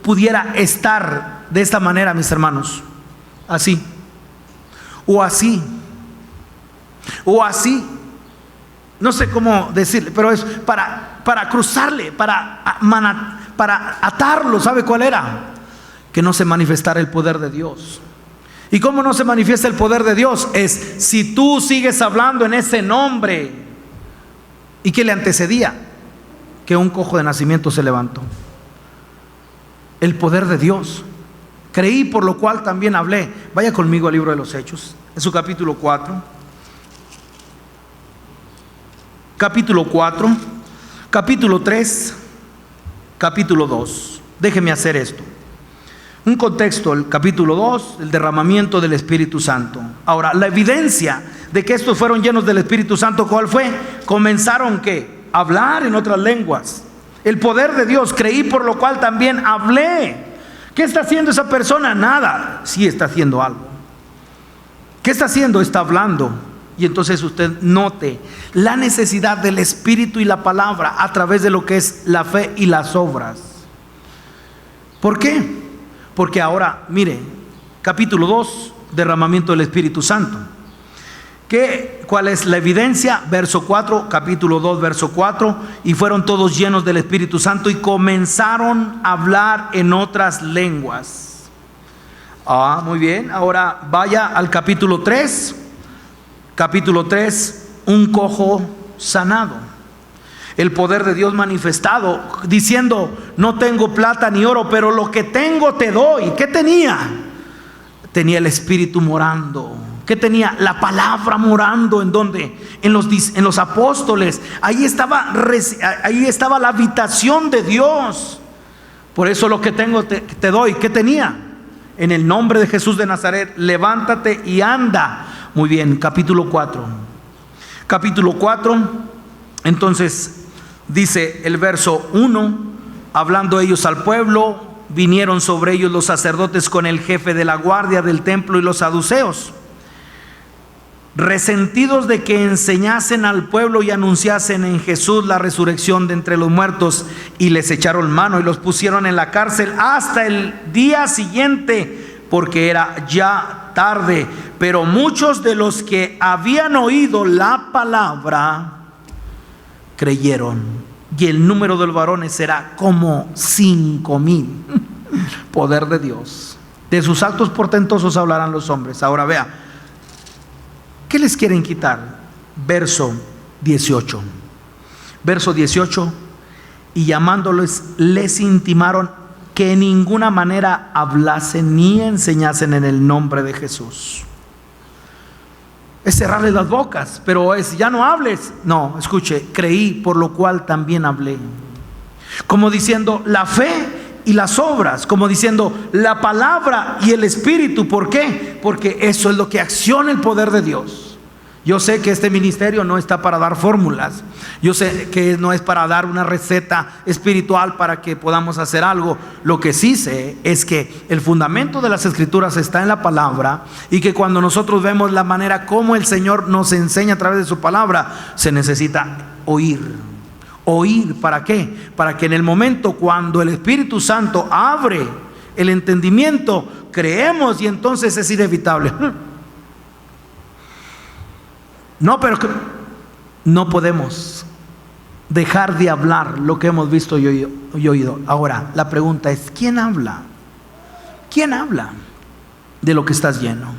pudiera estar de esta manera, mis hermanos? Así, o así, o así. No sé cómo decirle, pero es para cruzarle, para atarlo. ¿Sabe cuál era? Que no se manifestara el poder de Dios. ¿Y cómo no se manifiesta el poder de Dios? Es si tú sigues hablando en ese nombre. ¿Y qué le antecedía? Que un cojo de nacimiento se levantó. El poder de Dios. Creí, por lo cual también hablé. Vaya conmigo al libro de los Hechos, en su capítulo 4. Capítulo 4, capítulo 3, capítulo 2. Déjeme hacer esto. Un contexto, el capítulo 2, el derramamiento del Espíritu Santo. Ahora, la evidencia de que estos fueron llenos del Espíritu Santo, ¿cuál fue? Comenzaron ¿qué? A hablar en otras lenguas. El poder de Dios, creí, por lo cual también hablé. ¿Qué está haciendo esa persona? Nada. Sí está haciendo algo. ¿Qué está haciendo? Está hablando. Y entonces usted note la necesidad del Espíritu y la palabra a través de lo que es la fe y las obras. ¿Por qué? Porque ahora, mire, capítulo 2, derramamiento del Espíritu Santo. ¿Cuál es la evidencia? Verso 4, capítulo 2, verso 4. Y fueron todos llenos del Espíritu Santo y comenzaron a hablar en otras lenguas. Muy bien. Ahora vaya al capítulo 3. Capítulo 3, un cojo sanado. El poder de Dios manifestado, diciendo, no tengo plata ni oro, pero lo que tengo te doy. ¿Qué tenía? Tenía el Espíritu morando. ¿Qué tenía? La palabra morando. ¿En dónde? En los apóstoles. Ahí estaba la habitación de Dios. Por eso lo que tengo te doy. ¿Qué tenía? En el nombre de Jesús de Nazaret, levántate y anda. Muy bien, capítulo 4. Capítulo 4, entonces dice el verso 1, hablando ellos al pueblo, vinieron sobre ellos los sacerdotes con el jefe de la guardia del templo y los saduceos, resentidos de que enseñasen al pueblo y anunciasen en Jesús la resurrección de entre los muertos, y les echaron mano y los pusieron en la cárcel hasta el día siguiente, porque era ya tarde. Pero muchos de los que habían oído la palabra creyeron, y el número de los varones era como 5,000. Poder de Dios. De sus actos portentosos hablarán los hombres. Ahora vea, ¿qué les quieren quitar? Verso 18. Verso 18. Y llamándoles, les intimaron que en ninguna manera hablasen ni enseñasen en el nombre de Jesús. es cerrarles las bocas, pero es ya no hables. No, escuche, creí, por lo cual también hablé. Como diciendo la fe y las obras, como diciendo la palabra y el espíritu. ¿Por qué? Porque eso es lo que acciona el poder de Dios. Yo sé que este ministerio no está para dar fórmulas. Yo sé que no es para dar una receta espiritual para que podamos hacer algo. Lo que sí sé es que el fundamento de las escrituras está en la palabra, y que cuando nosotros vemos la manera como el Señor nos enseña a través de su palabra, se necesita oír. Oír, ¿para qué? Para que en el momento cuando el Espíritu Santo abre el entendimiento, creemos, y entonces es inevitable. No, pero no podemos dejar de hablar lo que hemos visto y oído. Ahora, la pregunta es, ¿quién habla? ¿Quién habla? De lo que estás lleno.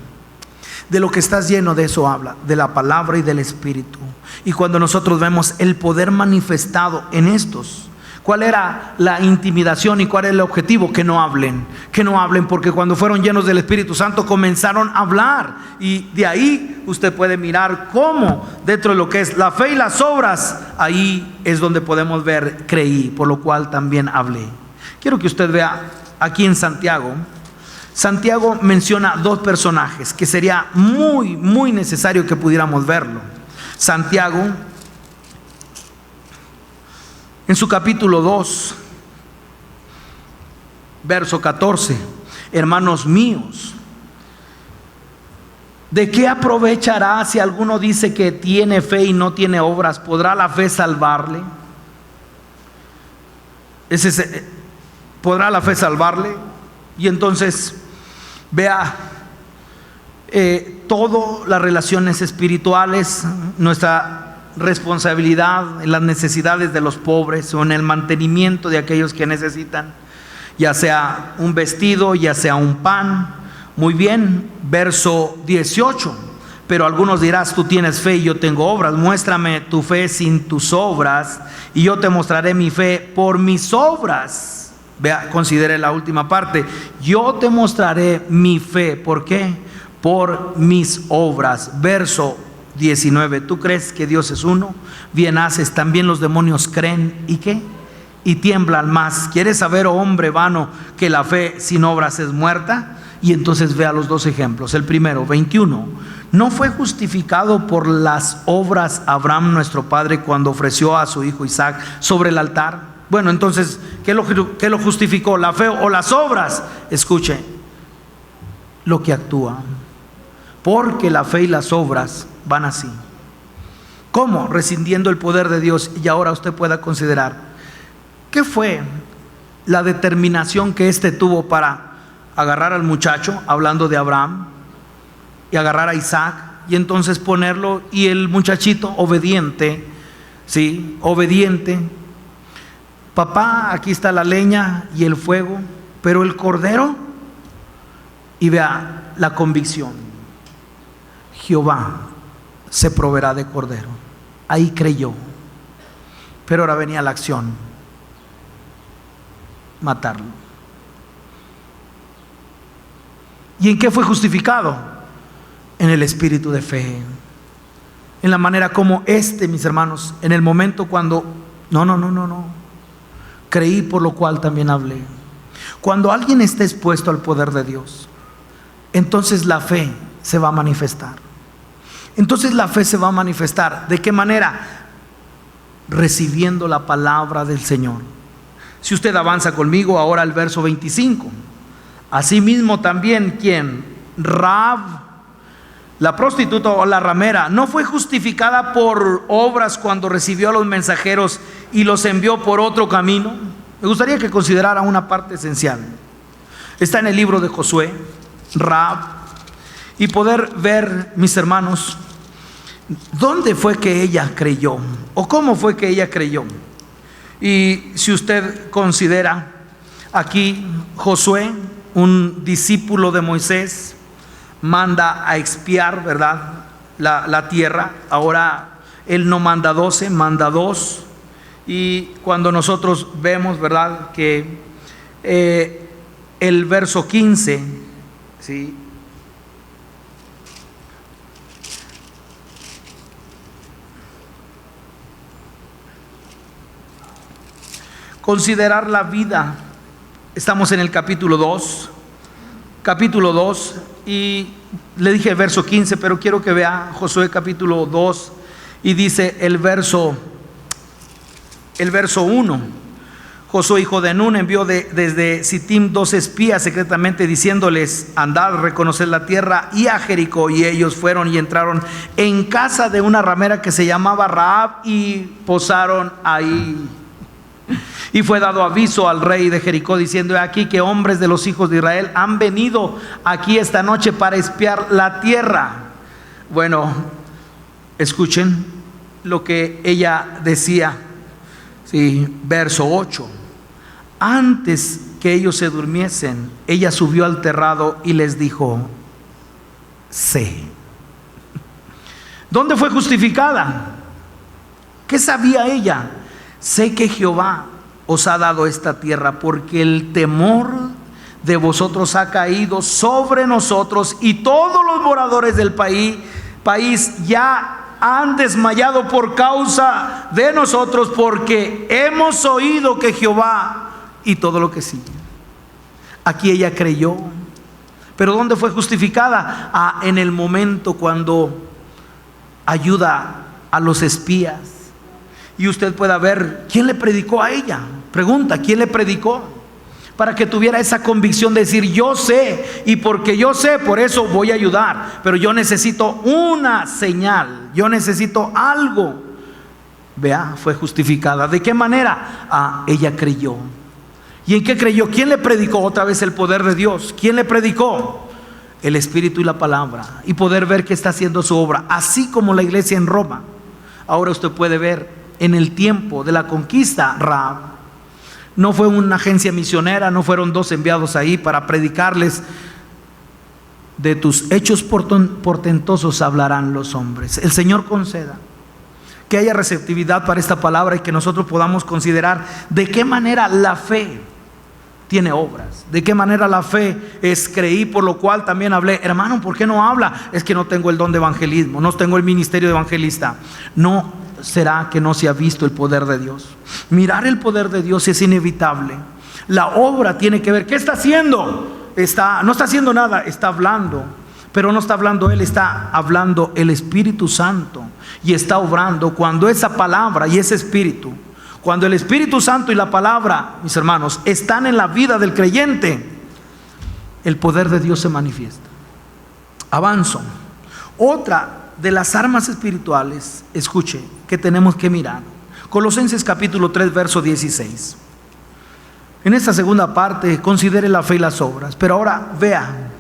De lo que estás lleno, de eso habla, de la palabra y del Espíritu. Y cuando nosotros vemos el poder manifestado en estos, ¿cuál era la intimidación y cuál era el objetivo? Que no hablen, porque cuando fueron llenos del Espíritu Santo comenzaron a hablar. Y de ahí usted puede mirar cómo dentro de lo que es la fe y las obras, ahí es donde podemos ver creí, por lo cual también hablé. Quiero que usted vea aquí en Santiago. Santiago menciona dos personajes que sería muy necesario que pudiéramos verlo. Santiago, en su capítulo 2, verso 14, hermanos míos, ¿de qué aprovechará si alguno dice que tiene fe y no tiene obras? ¿Podrá la fe salvarle? ¿Podrá la fe salvarle? Y entonces vea todas las relaciones espirituales, nuestra responsabilidad en las necesidades de los pobres o en el mantenimiento de aquellos que necesitan, ya sea un vestido, ya sea un pan. Muy bien, verso 18. Pero algunos dirás, tú tienes fe y yo tengo obras. Muéstrame tu fe sin tus obras y yo te mostraré mi fe por mis obras. Vea, considere la última parte. Yo te mostraré mi fe. ¿Por qué? Por mis obras. Verso 19. ¿Tú crees que Dios es uno? Bien haces. También los demonios creen. ¿Y qué? Y tiemblan más. ¿Quieres saber, oh hombre vano, que la fe sin obras es muerta? Y entonces vea los dos ejemplos. El primero, 21. ¿No fue justificado por las obras Abraham nuestro padre cuando ofreció a su hijo Isaac sobre el altar? Bueno, entonces, ¿qué lo justificó? ¿La fe o las obras? Escuche, lo que actúa. Porque la fe y las obras van así. ¿Cómo? Rescindiendo el poder de Dios. Y ahora usted pueda considerar, ¿qué fue la determinación que éste tuvo para agarrar al muchacho, hablando de Abraham, y agarrar a Isaac, y entonces ponerlo, y el muchachito obediente, ¿sí? Obediente. Papá, aquí está la leña y el fuego, pero el cordero, y vea la convicción, Jehová se proveerá de cordero. Ahí creyó, pero ahora venía la acción, matarlo. ¿Y en qué fue justificado? En el espíritu de fe, en la manera como mis hermanos, en el momento cuando no, creí, por lo cual también hablé. Cuando alguien está expuesto al poder de Dios, entonces la fe se va a manifestar. Entonces la fe se va a manifestar. ¿De qué manera? Recibiendo la palabra del Señor. Si usted avanza conmigo ahora al verso 25. Asimismo también, ¿quién? Rahab, la prostituta o la ramera, ¿no fue justificada por obras cuando recibió a los mensajeros y los envió por otro camino? Me gustaría que considerara una parte esencial. Está en el libro de Josué, Rahab, y poder ver, mis hermanos, dónde fue que ella creyó o cómo fue que ella creyó. Y si usted considera aquí, Josué, un discípulo de Moisés, manda a expiar, ¿verdad?, la tierra. Ahora él no manda 12, manda 2. Y cuando nosotros vemos, ¿verdad?, que el verso 15, ¿sí?, considerar la vida. Estamos en el capítulo 2, y le dije el verso 15, pero quiero que vea Josué capítulo 2, y dice el verso 1. Josué, hijo de Nun, envió desde Sittim 2 espías secretamente, diciéndoles: andad, reconoced la tierra y a Jericó. Y ellos fueron y entraron en casa de una ramera que se llamaba Rahab, y posaron ahí. Y fue dado aviso al rey de Jericó, diciendo: he aquí que hombres de los hijos de Israel han venido aquí esta noche para espiar la tierra. Bueno, escuchen lo que ella decía. Sí, verso 8. Antes que ellos se durmiesen, ella subió al terrado y les dijo: sé. ¿Dónde fue justificada? ¿Qué sabía ella? Sé que Jehová os ha dado esta tierra, porque el temor de vosotros ha caído sobre nosotros, y todos los moradores del país ya han desmayado por causa de nosotros, porque hemos oído que Jehová, y todo lo que sigue. Aquí ella creyó. Pero ¿dónde fue justificada? En el momento cuando ayuda a los espías. Y usted pueda ver quién le predicó a ella. Pregunta: ¿quién le predicó? Para que tuviera esa convicción de decir: yo sé, y porque yo sé, por eso voy a ayudar. Pero yo necesito una señal, yo necesito algo. Vea, fue justificada. ¿De qué manera? Ella creyó. ¿Y en qué creyó? ¿Quién le predicó? Otra vez el poder de Dios. ¿Quién le predicó? El Espíritu y la palabra. Y poder ver que está haciendo su obra, así como la iglesia en Roma. Ahora usted puede ver, en el tiempo de la conquista, Rahab no fue una agencia misionera, no fueron 2 enviados ahí para predicarles: de tus hechos portentosos hablarán los hombres. El Señor conceda que haya receptividad para esta palabra, y que nosotros podamos considerar de qué manera la fe tiene obras, de qué manera la fe es creí, por lo cual también hablé. Hermano, ¿por qué no habla? Es que no tengo el don de evangelismo, no tengo el ministerio de evangelista. No, será que no se ha visto el poder de Dios. Mirar el poder de Dios es inevitable. La obra tiene que ver. ¿Qué está haciendo? No está haciendo nada, está hablando. Pero no está hablando él, está hablando el Espíritu Santo, y está obrando cuando esa palabra y ese Espíritu, cuando el Espíritu Santo y la palabra, mis hermanos, están en la vida del creyente, el poder de Dios se manifiesta. Avanzo. Otra de las armas espirituales, escuche, que tenemos que mirar. Colosenses capítulo 3, verso 16. En esta segunda parte, considere la fe y las obras. Pero ahora vea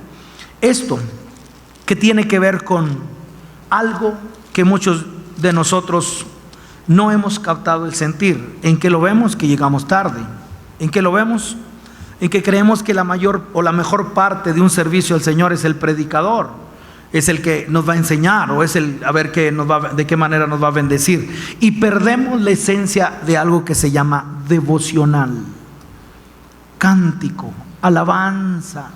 esto, que tiene que ver con algo que muchos de nosotros no hemos captado el sentir. ¿En qué lo vemos? Que llegamos tarde. ¿En qué lo vemos? En que creemos que la mayor o la mejor parte de un servicio al Señor es el predicador, es el que nos va a enseñar, o es el a ver de qué manera nos va a bendecir, y perdemos la esencia de algo que se llama devocional, cántico, alabanza.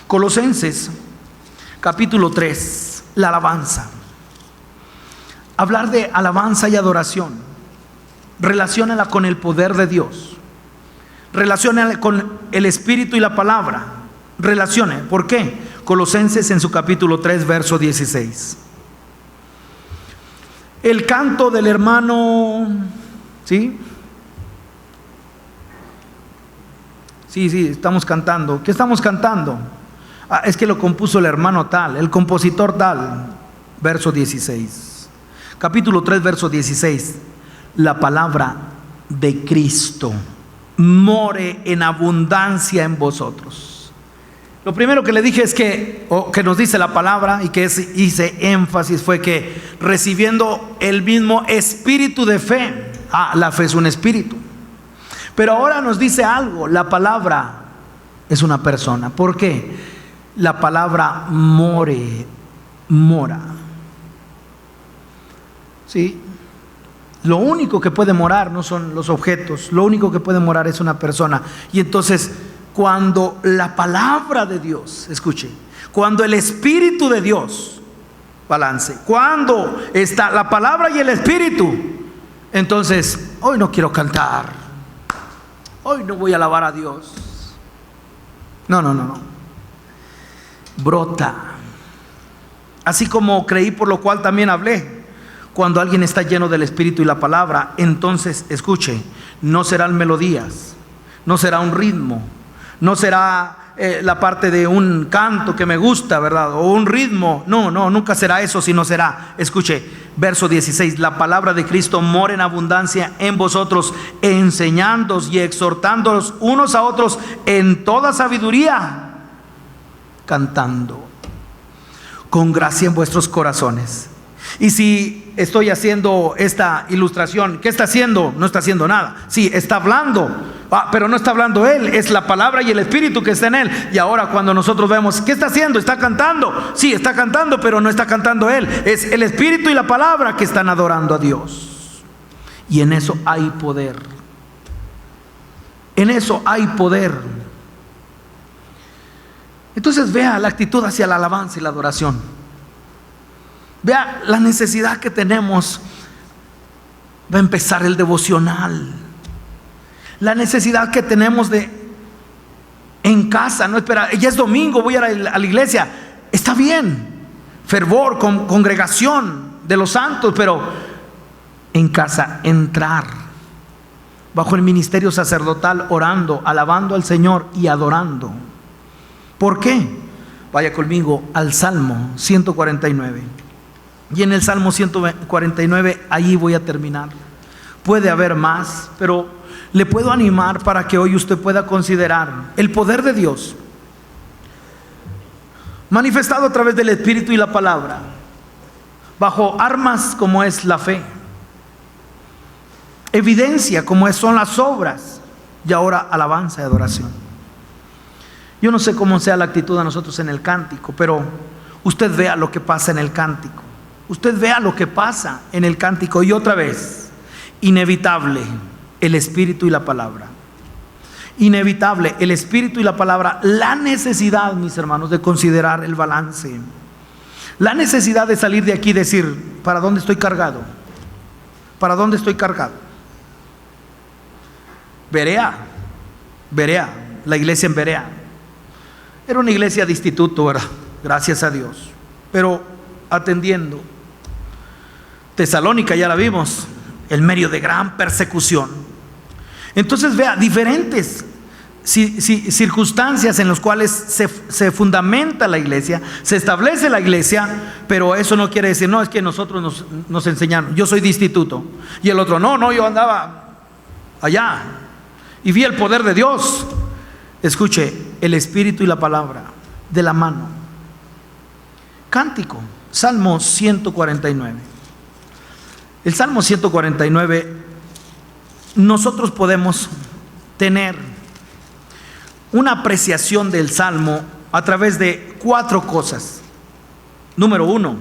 Colosenses capítulo 3, la alabanza. Hablar de alabanza y adoración, relaciónala con el poder de Dios, relaciónala con el Espíritu y la palabra. Relacione. ¿Por qué? Colosenses en su capítulo 3, verso 16. El canto del hermano, ¿sí? Sí, estamos cantando. ¿Qué estamos cantando? Es que lo compuso el hermano tal, el compositor tal. Verso 16. Capítulo 3, verso 16. La palabra de Cristo more en abundancia en vosotros. Lo primero que le dije es que nos dice la palabra, y que hice énfasis, fue que recibiendo el mismo espíritu de fe. La fe es un espíritu. Pero ahora nos dice algo: la palabra es una persona. ¿Por qué? La palabra mora. ¿Sí? Lo único que puede morar no son los objetos, lo único que puede morar es una persona. Y entonces, cuando la palabra de Dios, escuche, cuando el Espíritu de Dios, balance, cuando está la palabra y el Espíritu, entonces, hoy no quiero cantar, hoy no voy a alabar a Dios. No. Brota. Así como creí, por lo cual también hablé. Cuando alguien está lleno del Espíritu y la palabra, entonces, escuche, no serán melodías, no será un ritmo, no será la parte de un canto que me gusta, ¿verdad? O un ritmo. No, nunca será eso, sino será, escuche, verso 16, la palabra de Cristo mora en abundancia en vosotros, enseñándoos y exhortándoos unos a otros en toda sabiduría, cantando con gracia en vuestros corazones. Y si estoy haciendo esta ilustración, ¿qué está haciendo? No está haciendo nada. Sí, está hablando, pero no está hablando él, es la palabra y el Espíritu que está en él. Y ahora cuando nosotros vemos, ¿qué está haciendo? Está cantando. Sí, está cantando, pero no está cantando él. Es el Espíritu y la palabra que están adorando a Dios. Y en eso hay poder. En eso hay poder. Entonces vea la actitud hacia la alabanza y la adoración. Vea la necesidad que tenemos. Va a empezar el devocional. La necesidad que tenemos de en casa, no espera, ya es domingo, voy a ir a la iglesia. Está bien, fervor, congregación de los santos, pero en casa entrar bajo el ministerio sacerdotal, orando, alabando al Señor y adorando. ¿Por qué? Vaya conmigo al Salmo 149. Y en el Salmo 149, allí voy a terminar. Puede haber más, pero le puedo animar para que hoy usted pueda considerar el poder de Dios manifestado a través del Espíritu y la palabra, bajo armas como es la fe, evidencia como son las obras, y ahora alabanza y adoración. Yo no sé cómo sea la actitud de nosotros en el cántico, pero usted vea lo que pasa en el cántico. Usted vea lo que pasa en el cántico. Y otra vez, inevitable el Espíritu y la palabra. Inevitable el Espíritu y la palabra. La necesidad, mis hermanos, de considerar el balance. La necesidad de salir de aquí y decir, ¿para dónde estoy cargado? ¿Para dónde estoy cargado? Berea, la iglesia en Berea. Era una iglesia de instituto, ¿verdad? Gracias a Dios. Pero atendiendo. Tesalónica ya la vimos, en medio de gran persecución. Entonces vea, diferentes circunstancias en las cuales se fundamenta la iglesia, se establece la iglesia, pero eso no quiere decir, no, es que nosotros nos enseñaron, yo soy de instituto, y el otro, no, yo andaba allá, y vi el poder de Dios. Escuche, el Espíritu y la palabra, de la mano. Cántico, Salmo 149. El Salmo 149, nosotros podemos tener una apreciación del Salmo a través de 4 cosas. Número 1,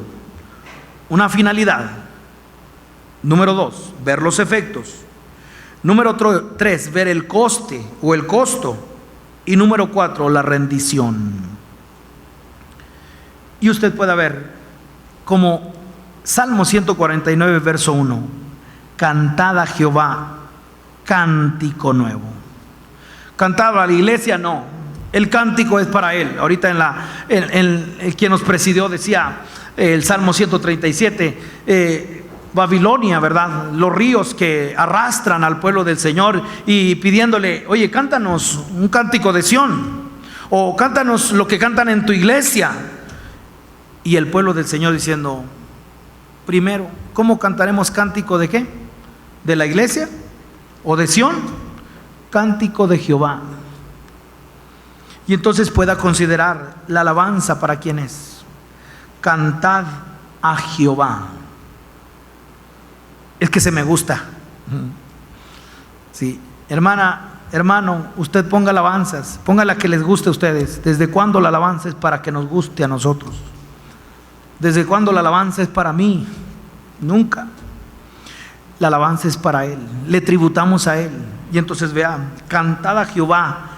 una finalidad. Número 2, ver los efectos. Número 3, ver el coste o el costo. Y número 4, la rendición. Y usted puede ver como Salmo 149, verso 1. Cantad a Jehová cántico nuevo. ¿Cantaba a la iglesia? No. El cántico es para él. Ahorita el quien nos presidió decía, el Salmo 137, Babilonia, ¿verdad? Los ríos que arrastran al pueblo del Señor y pidiéndole, oye, cántanos un cántico de Sión, o cántanos lo que cantan en tu iglesia. Y el pueblo del Señor diciendo, primero, ¿cómo cantaremos cántico de qué? ¿De la iglesia? ¿O de Sión? Cántico de Jehová. Y entonces pueda considerar la alabanza para quién es. Cantad a Jehová. Es que se me gusta. Sí, hermano, usted ponga alabanzas, ponga la que les guste a ustedes. ¿Desde cuándo la alabanza es para que nos guste a nosotros? ¿Desde cuándo la alabanza es para mí? Nunca. La alabanza es para Él, le tributamos a Él. Y entonces vean, cantad a Jehová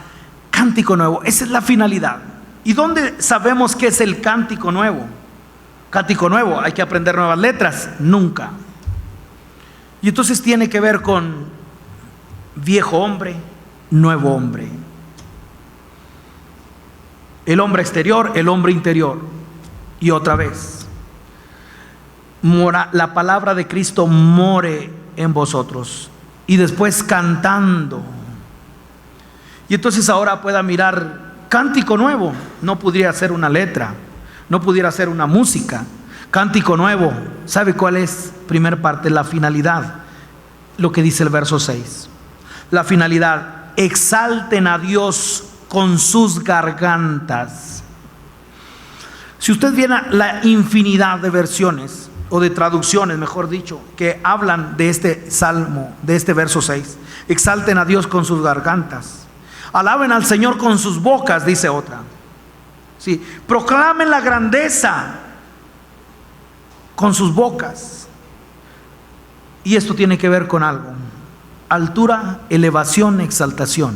cántico nuevo. Esa es la finalidad. ¿Y dónde sabemos qué es el cántico nuevo? Cántico nuevo, hay que aprender nuevas letras. Nunca. Y entonces tiene que ver con viejo hombre, nuevo hombre. El hombre exterior, el hombre interior. Y otra vez, la palabra de Cristo more en vosotros. Y después cantando. Y entonces ahora pueda mirar cántico nuevo. No pudiera ser una letra, no pudiera ser una música. Cántico nuevo. ¿Sabe cuál es? Primer parte, la finalidad. Lo que dice el verso 6. La finalidad: exalten a Dios con sus gargantas. Si usted viera la infinidad de versiones, o de traducciones, mejor dicho, que hablan de este salmo, de este verso 6. Exalten a Dios con sus gargantas. Alaben al Señor con sus bocas, dice otra. Sí, proclamen la grandeza con sus bocas. Y esto tiene que ver con algo: altura, elevación, exaltación.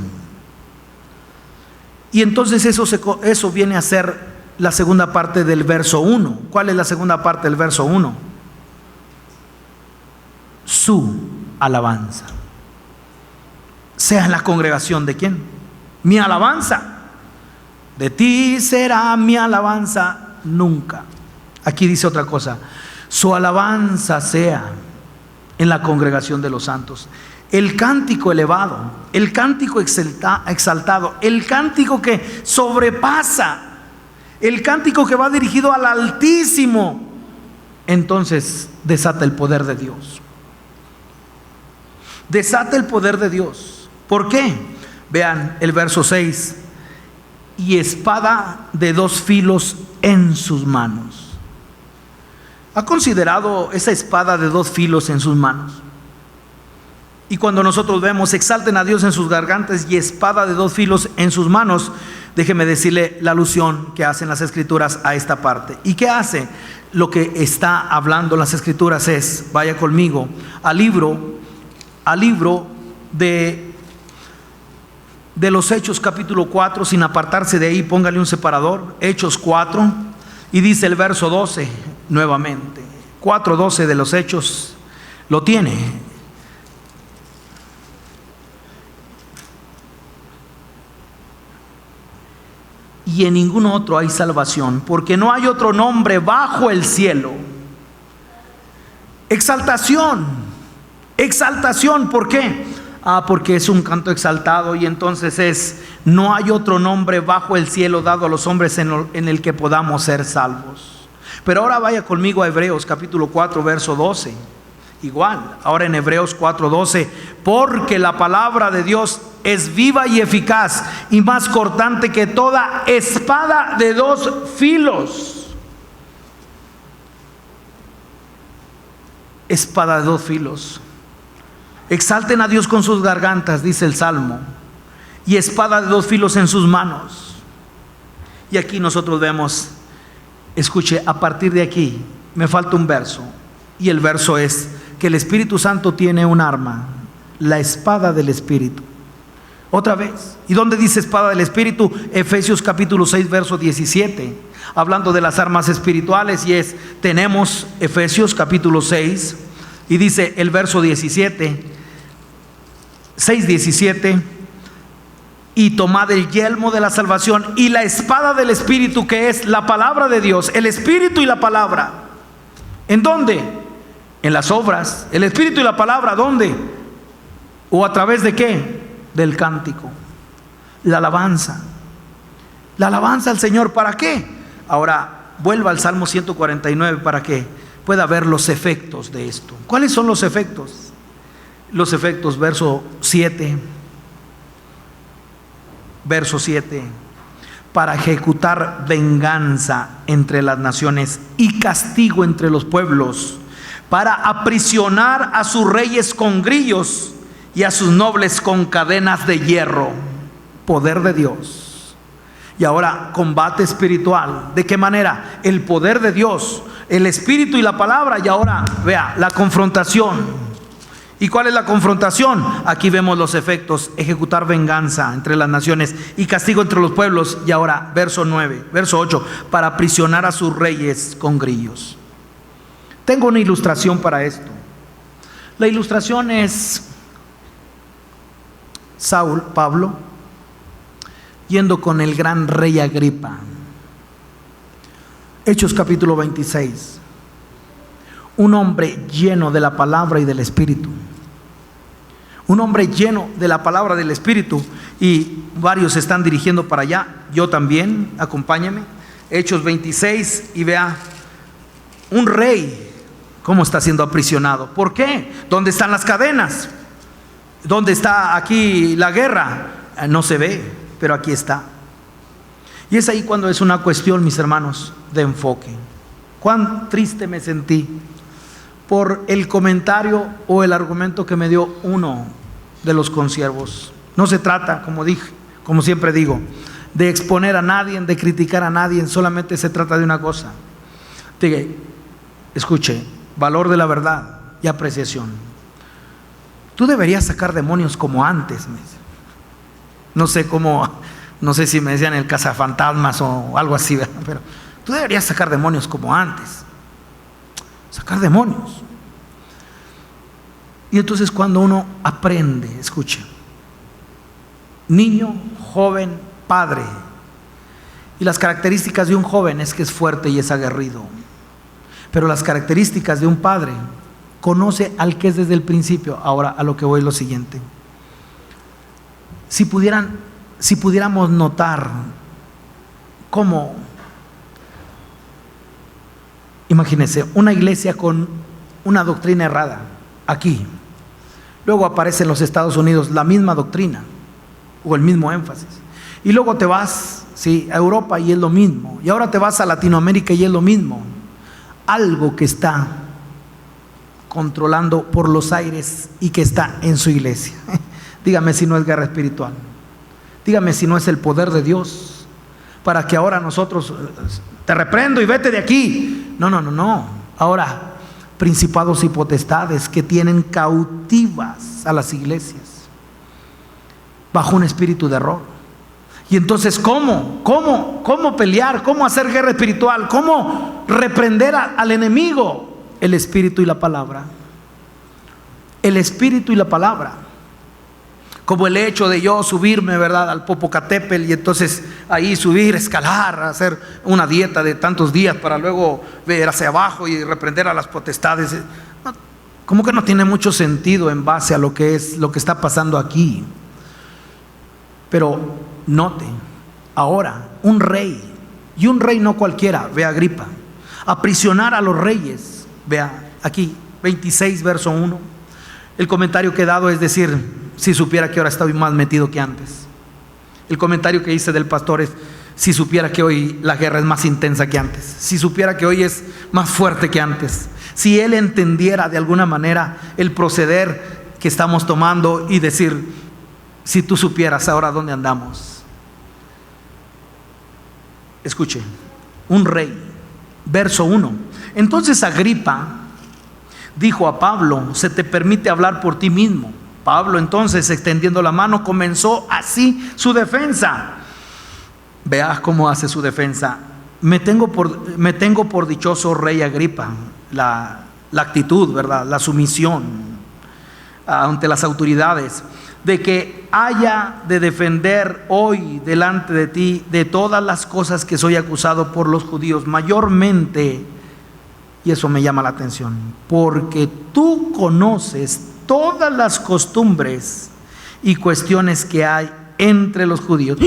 Y entonces eso viene a ser la segunda parte del verso 1. ¿Cuál es la segunda parte del verso 1? Su alabanza. Sea en la congregación de quién? Mi alabanza. De ti será mi alabanza nunca. Aquí dice otra cosa: su alabanza sea en la congregación de los santos. El cántico elevado, el cántico exaltado, el cántico que sobrepasa, el cántico que va dirigido al Altísimo, entonces desata el poder de Dios. Desata el poder de Dios. ¿Por qué? Vean el verso 6. Y espada de 2 filos en sus manos. ¿Ha considerado esa espada de 2 filos en sus manos? Y cuando nosotros vemos exalten a Dios en sus gargantas y espada de 2 filos en sus manos, déjeme decirle la alusión que hacen las Escrituras a esta parte. ¿Y qué hace? Lo que está hablando las Escrituras es, vaya conmigo al libro de los Hechos capítulo 4, sin apartarse de ahí, póngale un separador, Hechos 4, y dice el verso 12 nuevamente, 4:12 de los Hechos, lo tiene. Y en ningún otro hay salvación, porque no hay otro nombre bajo el cielo. Exaltación, exaltación, ¿por qué? Porque es un canto exaltado, y entonces no hay otro nombre bajo el cielo dado a los hombres en el que podamos ser salvos. Pero ahora vaya conmigo a Hebreos capítulo 4 verso 12. Igual, ahora en Hebreos 4:12, porque la palabra de Dios es viva y eficaz y más cortante que toda espada de 2 filos. Espada de 2 filos. Exalten a Dios con sus gargantas, dice el Salmo, y espada de 2 filos en sus manos. Y aquí nosotros vemos, escuche, a partir de aquí me falta un verso, y el verso es que el Espíritu Santo tiene un arma, la espada del Espíritu. Otra vez, ¿y dónde dice espada del Espíritu? Efesios capítulo 6 verso 17, hablando de las armas espirituales, y tenemos Efesios capítulo 6, y dice el verso 17, 6:17, y tomad el yelmo de la salvación y la espada del Espíritu, que es la palabra de Dios, el Espíritu y la palabra. ¿En dónde? En las obras. El Espíritu y la palabra, ¿dónde? ¿O a través de qué? Del cántico, la alabanza. La alabanza al Señor, ¿para qué? Ahora vuelva al Salmo 149 para que pueda ver los efectos de esto. ¿Cuáles son los efectos? Los efectos, verso 7. Verso 7. Para ejecutar venganza entre las naciones y castigo entre los pueblos, para aprisionar a sus reyes con grillos y a sus nobles con cadenas de hierro. Poder de Dios. Y ahora combate espiritual. ¿De qué manera? El poder de Dios, el Espíritu y la palabra. Y ahora vea la confrontación. ¿Y cuál es la confrontación? Aquí vemos los efectos: ejecutar venganza entre las naciones y castigo entre los pueblos. Y ahora verso 8, para aprisionar a sus reyes con grillos. Tengo una ilustración para esto. La ilustración es Pablo, yendo con el gran rey Agripa. Hechos capítulo 26. Un hombre lleno de la palabra y del Espíritu. Un hombre lleno de la palabra del Espíritu. Y varios se están dirigiendo para allá. Yo también, acompáñame. Hechos 26 y vea un rey cómo está siendo aprisionado. ¿Por qué? ¿Dónde están las cadenas? ¿Dónde está aquí la guerra? No se ve, pero aquí está. Y es ahí cuando es una cuestión, mis hermanos, de enfoque. Cuán triste me sentí por el comentario o el argumento que me dio uno de los consiervos. No se trata, como dije, como siempre digo, de exponer a nadie, de criticar a nadie. Solamente se trata de una cosa. Escuche, valor de la verdad y apreciación. Tú deberías sacar demonios como antes. No sé cómo, no sé si me decían el cazafantasmas o algo así, ¿verdad? Pero tú deberías sacar demonios como antes. Sacar demonios. Y entonces cuando uno aprende, escuche, niño, joven, padre, y las características de un joven es que es fuerte y es aguerrido, pero las características de un padre, conoce al que es desde el principio. Ahora a lo que voy es lo siguiente. Si pudiéramos notar cómo, imagínense, una iglesia con una doctrina errada aquí, luego aparece en los Estados Unidos la misma doctrina o el mismo énfasis, y luego te vas, sí, a Europa y es lo mismo, y ahora te vas a Latinoamérica y es lo mismo. Algo que está controlando por los aires y que está en su iglesia. Dígame si no es guerra espiritual. Dígame si no es el poder de Dios para que ahora nosotros te reprendo y vete de aquí. No. Ahora, principados y potestades que tienen cautivas a las iglesias bajo un espíritu de error. Y entonces, ¿cómo pelear? ¿Cómo hacer guerra espiritual? ¿Cómo reprender al enemigo? El Espíritu y la palabra. El Espíritu y la palabra. Como el hecho de yo subirme, ¿verdad?, al Popocatépetl y entonces ahí subir, escalar, hacer una dieta de tantos días para luego ver hacia abajo y reprender a las potestades. Como que no tiene mucho sentido en base a lo que está pasando aquí. Pero note, ahora un rey, y un rey no cualquiera, vea Agripa, aprisionar a los reyes. Vea aquí 26 verso 1. El comentario que he dado es decir, si supiera que ahora estoy más metido que antes. El comentario que hice del pastor es, si supiera que hoy la guerra es más intensa que antes, si supiera que hoy es más fuerte que antes, si él entendiera de alguna manera el proceder que estamos tomando y decir, si tú supieras ahora dónde andamos. Escuche, un rey, verso 1. Entonces Agripa dijo a Pablo, se te permite hablar por ti mismo. Pablo entonces, extendiendo la mano, comenzó así su defensa. Veas cómo hace su defensa. Me tengo por dichoso rey Agripa. La actitud, ¿verdad?, la sumisión ante las autoridades, de que haya de defender hoy delante de ti de todas las cosas que soy acusado por los judíos, mayormente, y eso me llama la atención, porque tú conoces todas las costumbres y cuestiones que hay entre los judíos.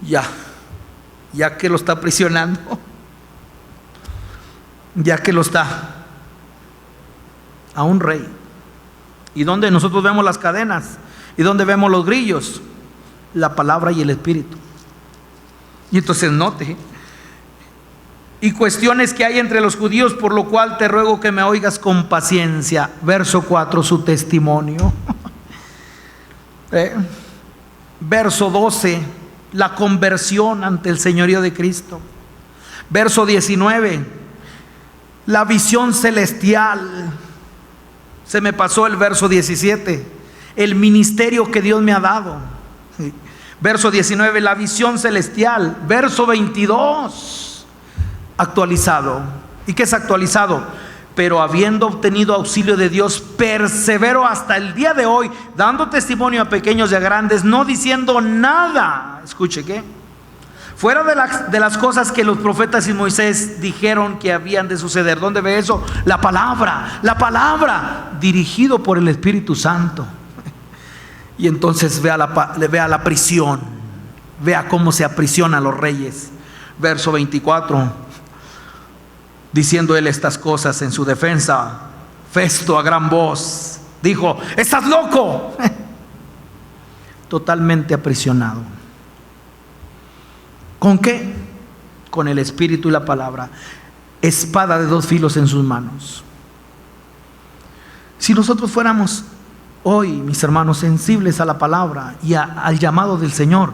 Ya que lo está aprisionando, ya que lo está a un rey. ¿Y dónde nosotros vemos las cadenas? ¿Y dónde vemos los grillos? La palabra y el Espíritu. Y entonces note, y cuestiones que hay entre los judíos, por lo cual te ruego que me oigas con paciencia. Verso 4, su testimonio. Verso 12, la conversión ante el señorío de Cristo. Verso 19, la visión celestial. Se me pasó el verso 17, el ministerio que Dios me ha dado. Verso 19, la visión celestial. Verso 22, actualizado. ¿Y qué es actualizado? pero habiendo obtenido auxilio de Dios, persevero hasta el día de hoy, dando testimonio a pequeños y a grandes, no diciendo nada, escuche qué, fuera de las cosas que los profetas y Moisés dijeron que habían de suceder. ¿Dónde ve eso? La palabra, dirigido por el Espíritu Santo. Y entonces vea la prisión, vea cómo se aprisiona a los reyes. Verso 24, diciendo él estas cosas en su defensa, Festo a gran voz dijo: ¿estás loco? Totalmente aprisionado. ¿Con qué? Con el Espíritu y la palabra, espada de dos filos en sus manos. Si nosotros fuéramos hoy, mis hermanos, sensibles a la palabra y al llamado del Señor,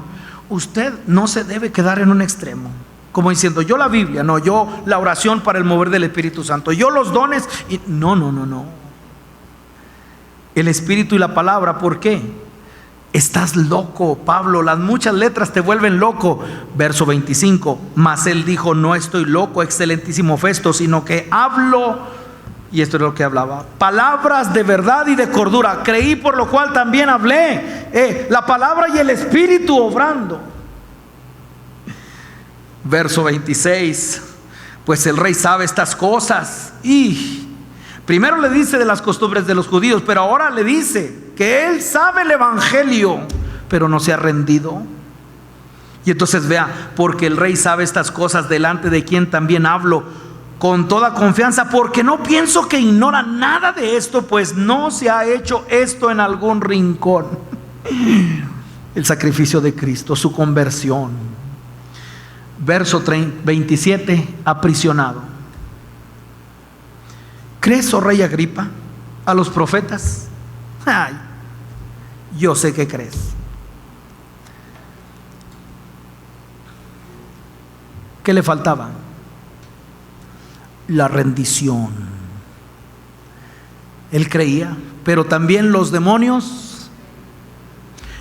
usted no se debe quedar en un extremo, como diciendo: yo la Biblia, no, yo la oración para el mover del Espíritu Santo, yo los dones, y no. El Espíritu y la palabra. ¿Por qué? Estás loco, Pablo, las muchas letras te vuelven loco. Verso 25, mas él dijo: no estoy loco, excelentísimo Festo, sino que hablo, y esto es lo que hablaba, palabras de verdad y de cordura. Creí, por lo cual también hablé. La palabra y el Espíritu obrando. Verso 26, pues el rey sabe estas cosas. Y primero le dice de las costumbres de los judíos, pero ahora le dice que él sabe el evangelio, pero no se ha rendido. Y entonces vea, porque el rey sabe estas cosas, delante de quien también hablo con toda confianza, porque no pienso que ignora nada de esto, pues no se ha hecho esto en algún rincón. El sacrificio de Cristo, su conversión. Verso 27, aprisionado. ¿Crees, oh rey Agripa, a los profetas? Ay, yo sé que crees. ¿Qué le faltaba? La rendición. Él creía, pero también los demonios.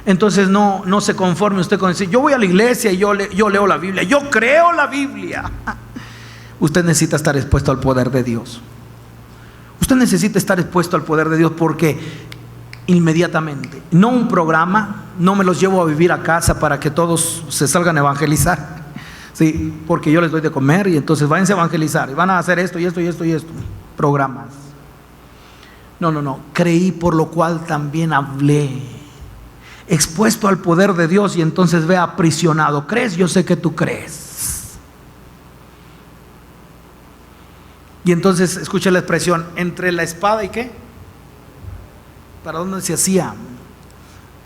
Entonces no se conforme usted con decir: yo voy a la iglesia y yo leo la Biblia, yo creo la Biblia. Usted necesita estar expuesto al poder de Dios. Usted necesita estar expuesto al poder de Dios, porque inmediatamente, no un programa, no me los llevo a vivir a casa para que todos se salgan a evangelizar, sí, porque yo les doy de comer y entonces váyanse a evangelizar y van a hacer esto y esto y esto y esto. Programas. No. Creí, por lo cual también hablé. Expuesto al poder de Dios, y entonces ve aprisionado. ¿Crees? Yo sé que tú crees. Y entonces escucha la expresión: entre la espada y ¿qué? ¿Para dónde se hacía?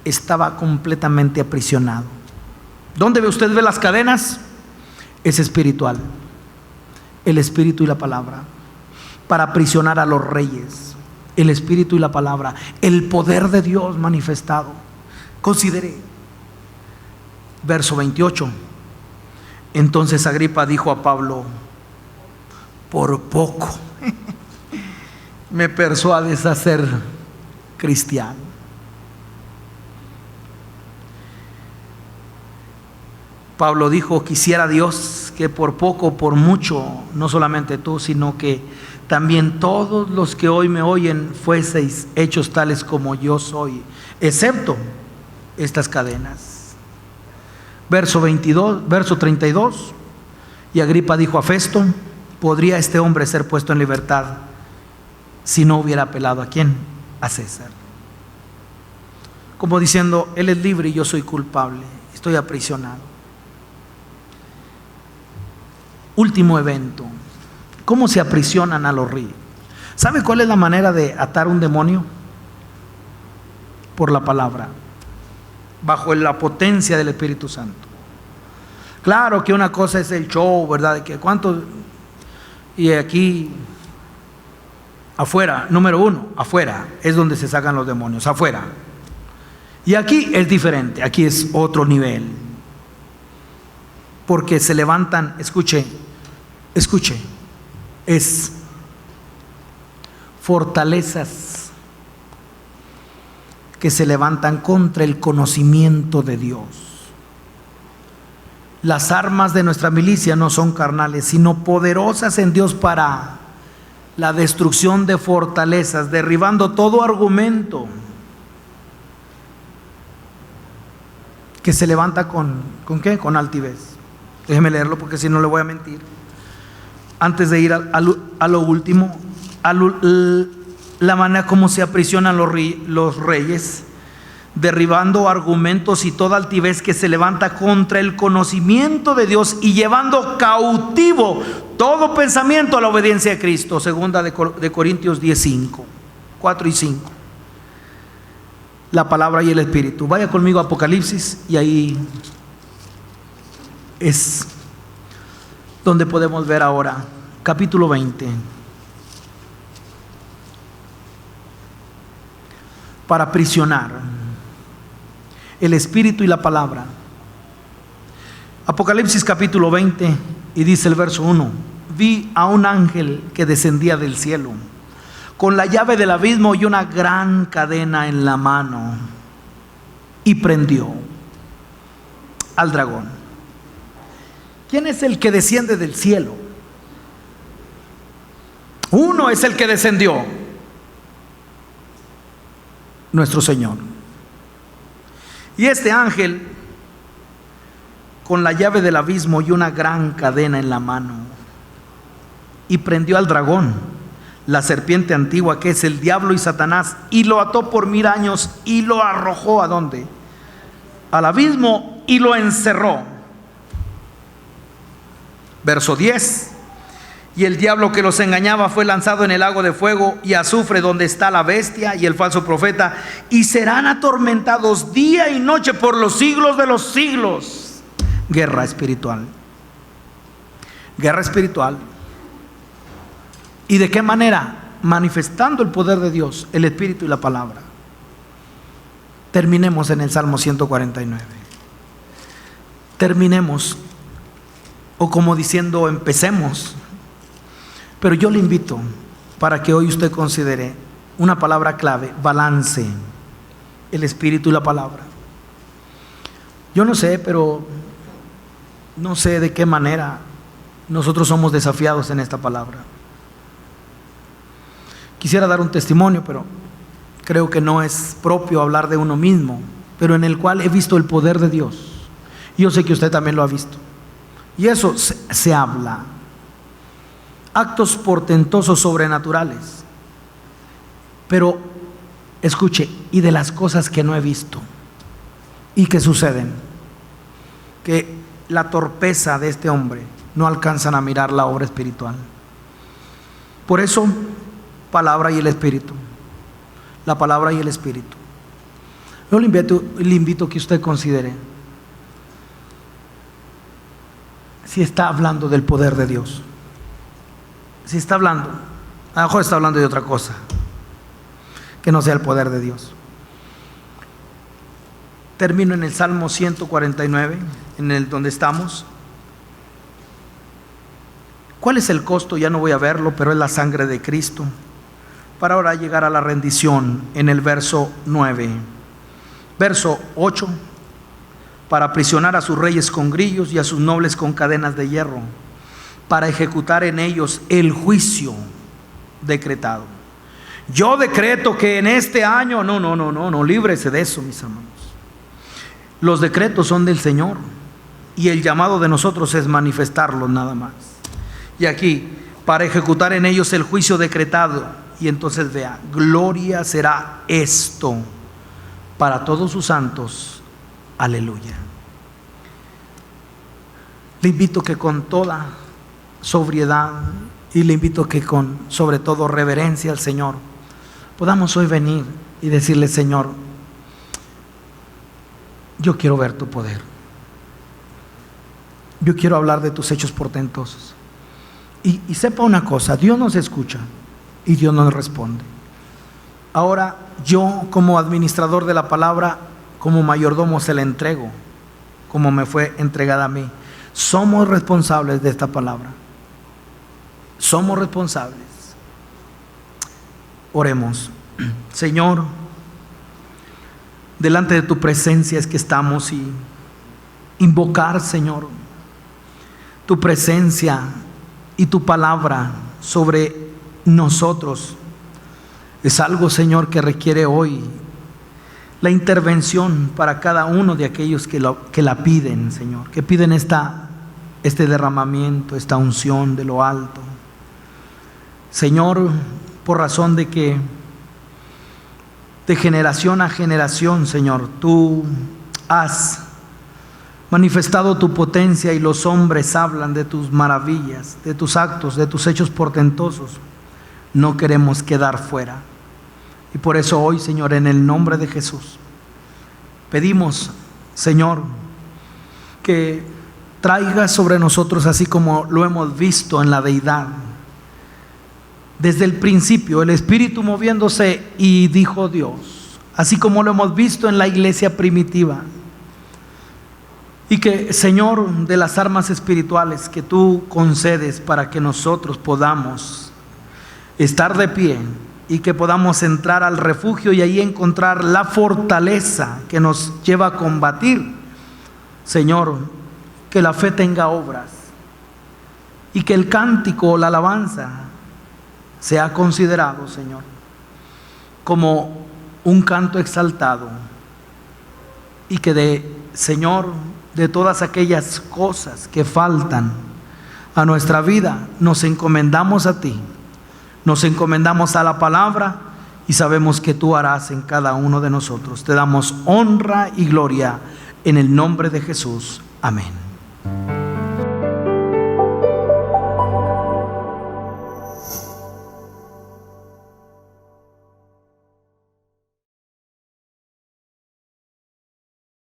Estaba completamente aprisionado. ¿Dónde ve usted las cadenas? Es espiritual. El Espíritu y la palabra. Para aprisionar a los reyes. El Espíritu y la palabra. El poder de Dios manifestado. Considere. Verso 28. Entonces Agripa dijo a Pablo: por poco me persuades a ser cristiano. Pablo dijo: quisiera Dios que por poco o por mucho, no solamente tú, sino que también todos los que hoy me oyen fueseis hechos tales como yo soy, excepto estas cadenas. Verso 32. Y Agripa dijo a Festo: ¿podría este hombre ser puesto en libertad si no hubiera apelado a quién? A César. Como diciendo: él es libre y yo soy culpable, estoy aprisionado. Último evento. ¿Cómo se aprisionan a los reyes? ¿Sabe cuál es la manera de atar un demonio? Por la palabra, bajo la potencia del Espíritu Santo. Claro que una cosa es el show, ¿verdad? De que cuántos, y aquí afuera, número uno, afuera es donde se sacan los demonios, afuera. Y aquí es diferente, aquí es otro nivel. Porque se levantan, escuche, es fortalezas que se levantan contra el conocimiento de Dios. Las armas de nuestra milicia no son carnales, sino poderosas en Dios para la destrucción de fortalezas, derribando todo argumento que se levanta ¿con qué? Con altivez. Déjeme leerlo porque si no le voy a mentir. Antes de ir a lo último, la manera como se aprisionan los reyes, derribando argumentos y toda altivez que se levanta contra el conocimiento de Dios y llevando cautivo todo pensamiento a la obediencia a Cristo. Segunda de Corintios 10:5, 4 y 5. La palabra y el Espíritu. Vaya conmigo a Apocalipsis y ahí es donde podemos ver ahora, capítulo 20. Para aprisionar el Espíritu y la palabra. Apocalipsis capítulo 20, y dice el verso 1: vi a un ángel que descendía del cielo con la llave del abismo y una gran cadena en la mano, y prendió al dragón. ¿Quién es el que desciende del cielo? Uno es el que descendió: nuestro Señor. Y este ángel, con la llave del abismo y una gran cadena en la mano, y prendió al dragón, la serpiente antigua, que es el diablo y Satanás, y lo ató por 1000 años y lo arrojó ¿a dónde? Al abismo, y lo encerró. Verso 10: y el diablo que los engañaba fue lanzado en el lago de fuego y azufre, donde está la bestia y el falso profeta, y serán atormentados día y noche por los siglos de los siglos. Guerra espiritual. Guerra espiritual. ¿Y de qué manera? Manifestando el poder de Dios, el Espíritu y la palabra. Terminemos en el Salmo 149. Terminemos, o como diciendo, empecemos. Pero yo le invito para que hoy usted considere una palabra clave: balance, el Espíritu y la palabra. Yo no sé, pero no sé de qué manera nosotros somos desafiados en esta palabra. Quisiera dar un testimonio, pero creo que no es propio hablar de uno mismo, pero en el cual he visto el poder de Dios. Yo sé que usted también lo ha visto. Y eso se habla. Actos portentosos sobrenaturales. Pero escuche, y de las cosas que no he visto y que suceden, que la torpeza de este hombre no alcanzan a mirar la obra espiritual. Por eso, palabra y el Espíritu. La palabra y el Espíritu. Yo le invito a que usted considere si está hablando del poder de Dios. Si está hablando, a lo mejor está hablando de otra cosa que no sea el poder de Dios. Termino en el Salmo 149, en el donde estamos. ¿Cuál es el costo? Ya no voy a verlo, pero es la sangre de Cristo. Para ahora llegar a la rendición en el verso 9. Verso 8: para aprisionar a sus reyes con grillos y a sus nobles con cadenas de hierro, para ejecutar en ellos el juicio decretado. Yo decreto que en este año, no, líbrese de eso, mis hermanos. Los decretos son del Señor y el llamado de nosotros es manifestarlos nada más. Y aquí, para ejecutar en ellos el juicio decretado. Y entonces vea, gloria será esto para todos sus santos. Aleluya. Le invito que con toda sobriedad, y le invito que con sobre todo reverencia al Señor, podamos hoy venir y decirle: Señor, yo quiero ver tu poder. Yo quiero hablar de tus hechos portentosos. Y sepa una cosa: Dios nos escucha y Dios nos responde. Ahora yo, como administrador de la palabra, como mayordomo, se la entrego como me fue entregada a mí. Somos responsables de esta palabra. Somos responsables. Oremos. Señor, delante de tu presencia es que estamos, y invocar, Señor, tu presencia y tu palabra sobre nosotros. Es algo, Señor, que requiere hoy la intervención para cada uno de aquellos que la piden, Señor, que piden este derramamiento, esta unción de lo alto. Señor, por razón de que de generación a generación, Señor, tú has manifestado tu potencia y los hombres hablan de tus maravillas, de tus actos, de tus hechos portentosos. No queremos quedar fuera. Y por eso hoy, Señor, en el nombre de Jesús, pedimos, Señor, que traigas sobre nosotros, así como lo hemos visto en la deidad, desde el principio, el Espíritu moviéndose y dijo Dios, así como lo hemos visto en la iglesia primitiva. Y que, Señor, de las armas espirituales que tú concedes para que nosotros podamos estar de pie y que podamos entrar al refugio y ahí encontrar la fortaleza que nos lleva a combatir. Señor, que la fe tenga obras y que el cántico o la alabanza sea considerado, Señor, como un canto exaltado, y que Señor, de todas aquellas cosas que faltan a nuestra vida, nos encomendamos a ti, nos encomendamos a la palabra y sabemos que tú harás en cada uno de nosotros. Te damos honra y gloria en el nombre de Jesús. Amén.